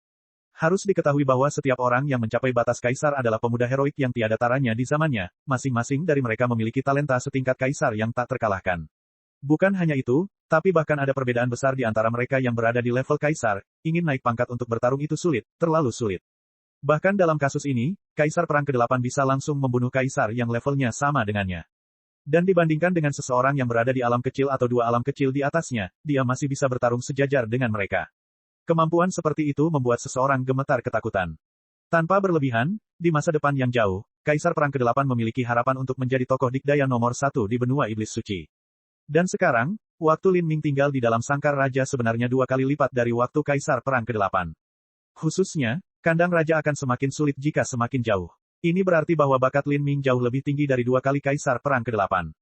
Harus diketahui bahwa setiap orang yang mencapai batas kaisar adalah pemuda heroik yang tiada taranya di zamannya, masing-masing dari mereka memiliki talenta setingkat kaisar yang tak terkalahkan. Bukan hanya itu, tapi bahkan ada perbedaan besar di antara mereka yang berada di level kaisar, ingin naik pangkat untuk bertarung itu sulit, terlalu sulit. Bahkan dalam kasus ini, Kaisar Perang ke-8 bisa langsung membunuh kaisar yang levelnya sama dengannya. Dan dibandingkan dengan seseorang yang berada di alam kecil atau 2 alam kecil di atasnya, dia masih bisa bertarung sejajar dengan mereka. Kemampuan seperti itu membuat seseorang gemetar ketakutan. Tanpa berlebihan, di masa depan yang jauh, Kaisar Perang ke-8 memiliki harapan untuk menjadi tokoh dikdaya nomor 1 di benua iblis suci. Dan sekarang, waktu Lin Ming tinggal di dalam sangkar raja sebenarnya 2 kali lipat dari waktu Kaisar Perang ke-8. Khususnya, kandang raja akan semakin sulit jika semakin jauh. Ini berarti bahwa bakat Lin Ming jauh lebih tinggi dari 2 kali Kaisar Perang ke-8.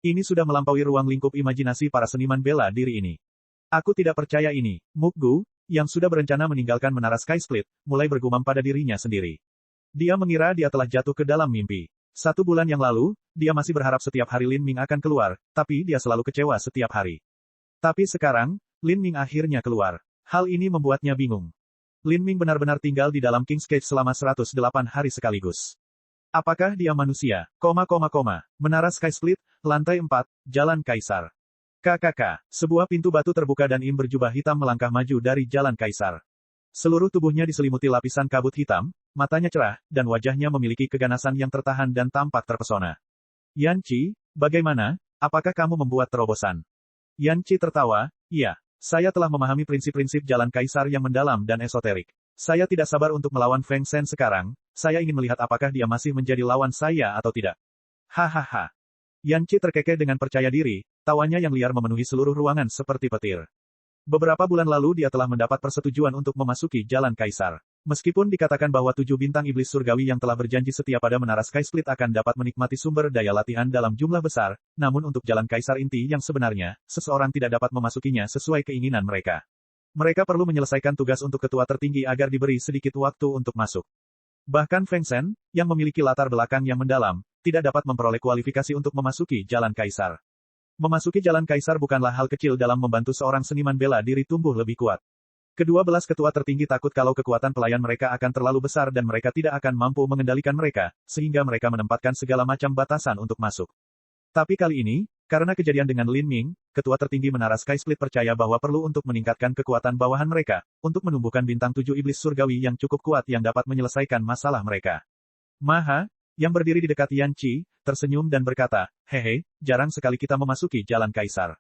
Ini sudah melampaui ruang lingkup imajinasi para seniman bela diri ini. Aku tidak percaya ini. Mukgu, yang sudah berencana meninggalkan menara Sky Split, mulai bergumam pada dirinya sendiri. Dia mengira dia telah jatuh ke dalam mimpi. 1 bulan yang lalu, dia masih berharap setiap hari Lin Ming akan keluar, tapi dia selalu kecewa setiap hari. Tapi sekarang, Lin Ming akhirnya keluar. Hal ini membuatnya bingung. Lin Ming benar-benar tinggal di dalam King's Cage selama 108 hari sekaligus. Apakah dia manusia? Menara Sky Split, lantai 4, Jalan Kaisar. KKK, sebuah pintu batu terbuka dan Im berjubah hitam melangkah maju dari Jalan Kaisar. Seluruh tubuhnya diselimuti lapisan kabut hitam, matanya cerah, dan wajahnya memiliki keganasan yang tertahan dan tampak terpesona. Yan Qi, bagaimana? Apakah kamu membuat terobosan? Yan Qi tertawa, iya. Saya telah memahami prinsip-prinsip Jalan Kaisar yang mendalam dan esoterik. Saya tidak sabar untuk melawan Feng Shen sekarang, saya ingin melihat apakah dia masih menjadi lawan saya atau tidak. Hahaha. Yan Qi terkekeh dengan percaya diri, tawanya yang liar memenuhi seluruh ruangan seperti petir. Beberapa bulan lalu dia telah mendapat persetujuan untuk memasuki Jalan Kaisar. Meskipun dikatakan bahwa 7 bintang iblis surgawi yang telah berjanji setia pada menara Sky Split akan dapat menikmati sumber daya latihan dalam jumlah besar, namun untuk Jalan Kaisar inti yang sebenarnya, seseorang tidak dapat memasukinya sesuai keinginan mereka. Mereka perlu menyelesaikan tugas untuk ketua tertinggi agar diberi sedikit waktu untuk masuk. Bahkan Feng Shen, yang memiliki latar belakang yang mendalam, tidak dapat memperoleh kualifikasi untuk memasuki Jalan Kaisar. Memasuki Jalan Kaisar bukanlah hal kecil dalam membantu seorang seniman bela diri tumbuh lebih kuat. Kedua belas ketua tertinggi takut kalau kekuatan pelayan mereka akan terlalu besar dan mereka tidak akan mampu mengendalikan mereka, sehingga mereka menempatkan segala macam batasan untuk masuk. Tapi kali ini, karena kejadian dengan Lin Ming, ketua tertinggi menara Sky Split percaya bahwa perlu untuk meningkatkan kekuatan bawahan mereka, untuk menumbuhkan bintang 7 iblis surgawi yang cukup kuat yang dapat menyelesaikan masalah mereka. Maha, yang berdiri di dekat Yan Qi, tersenyum dan berkata, hehe, jarang sekali kita memasuki Jalan Kaisar.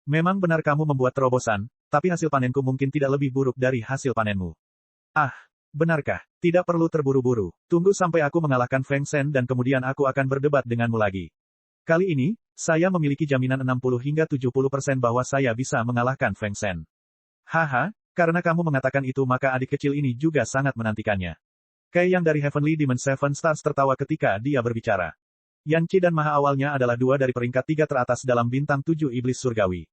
Memang benar kamu membuat terobosan, tapi hasil panenku mungkin tidak lebih buruk dari hasil panenmu. Ah, benarkah? Tidak perlu terburu-buru. Tunggu sampai aku mengalahkan Feng Shen dan kemudian aku akan berdebat denganmu lagi. Kali ini, saya memiliki jaminan 60 hingga 70% bahwa saya bisa mengalahkan Feng Shen. Haha, karena kamu mengatakan itu maka adik kecil ini juga sangat menantikannya. Kei yang dari Heavenly Demon Seven Stars tertawa ketika dia berbicara. Yan Qi dan Maha awalnya adalah 2 dari peringkat 3 teratas dalam bintang 7 iblis surgawi.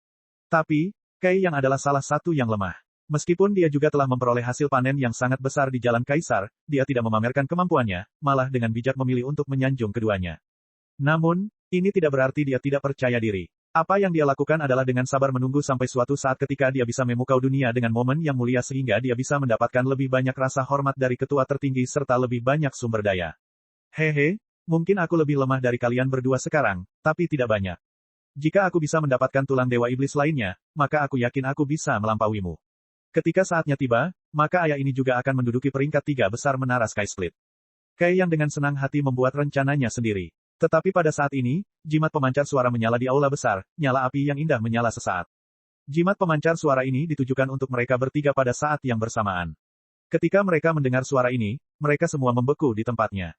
Tapi, Kei yang adalah salah satu yang lemah. Meskipun dia juga telah memperoleh hasil panen yang sangat besar di Jalan Kaisar, dia tidak memamerkan kemampuannya, malah dengan bijak memilih untuk menyanjung keduanya. Namun, ini tidak berarti dia tidak percaya diri. Apa yang dia lakukan adalah dengan sabar menunggu sampai suatu saat ketika dia bisa memukau dunia dengan momen yang mulia sehingga dia bisa mendapatkan lebih banyak rasa hormat dari ketua tertinggi serta lebih banyak sumber daya. Hehe, mungkin aku lebih lemah dari kalian berdua sekarang, tapi tidak banyak. Jika aku bisa mendapatkan tulang dewa iblis lainnya, maka aku yakin aku bisa melampauimu. Ketika saatnya tiba, maka ayah ini juga akan menduduki peringkat 3 besar menara Sky Split. Kai yang dengan senang hati membuat rencananya sendiri. Tetapi pada saat ini, jimat pemancar suara menyala di aula besar, nyala api yang indah menyala sesaat. Jimat pemancar suara ini ditujukan untuk mereka bertiga pada saat yang bersamaan. Ketika mereka mendengar suara ini, mereka semua membeku di tempatnya.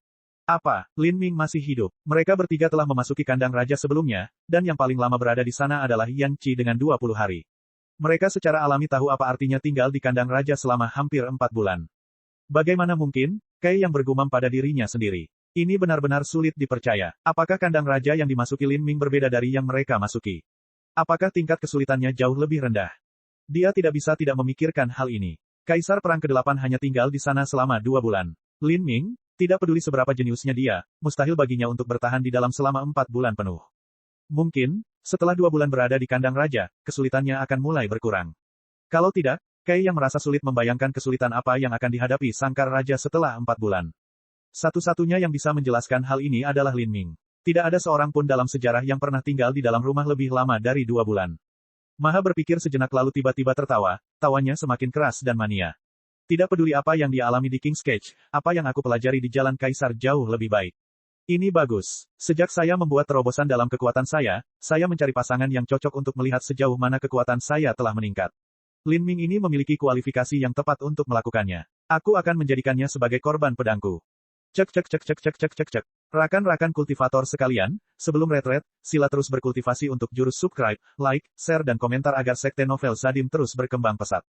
Apa, Lin Ming masih hidup? Mereka bertiga telah memasuki kandang raja sebelumnya, dan yang paling lama berada di sana adalah Yan Qi dengan 20 hari. Mereka secara alami tahu apa artinya tinggal di kandang raja selama hampir 4 bulan. Bagaimana mungkin? Kai yang bergumam pada dirinya sendiri. Ini benar-benar sulit dipercaya. Apakah kandang raja yang dimasuki Lin Ming berbeda dari yang mereka masuki? Apakah tingkat kesulitannya jauh lebih rendah? Dia tidak bisa tidak memikirkan hal ini. Kaisar Perang ke-8 hanya tinggal di sana selama 2 bulan. Lin Ming, tidak peduli seberapa jeniusnya dia, mustahil baginya untuk bertahan di dalam selama 4 bulan penuh. Mungkin, setelah 2 bulan berada di kandang raja, kesulitannya akan mulai berkurang. Kalau tidak, Kai yang merasa sulit membayangkan kesulitan apa yang akan dihadapi Sangkar Raja setelah 4 bulan. Satu-satunya yang bisa menjelaskan hal ini adalah Lin Ming. Tidak ada seorang pun dalam sejarah yang pernah tinggal di dalam rumah lebih lama dari 2 bulan. Maha berpikir sejenak lalu tiba-tiba tertawa, tawanya semakin keras dan mania. Tidak peduli apa yang dia alami di King's Cage, apa yang aku pelajari di Jalan Kaisar jauh lebih baik. Ini bagus. Sejak saya membuat terobosan dalam kekuatan saya mencari pasangan yang cocok untuk melihat sejauh mana kekuatan saya telah meningkat. Lin Ming ini memiliki kualifikasi yang tepat untuk melakukannya. Aku akan menjadikannya sebagai korban pedangku. Cek. Rakan-rakan kultivator sekalian, sebelum retret, sila terus berkultivasi untuk jurus subscribe, like, share dan komentar agar sekte novel Zadim terus berkembang pesat.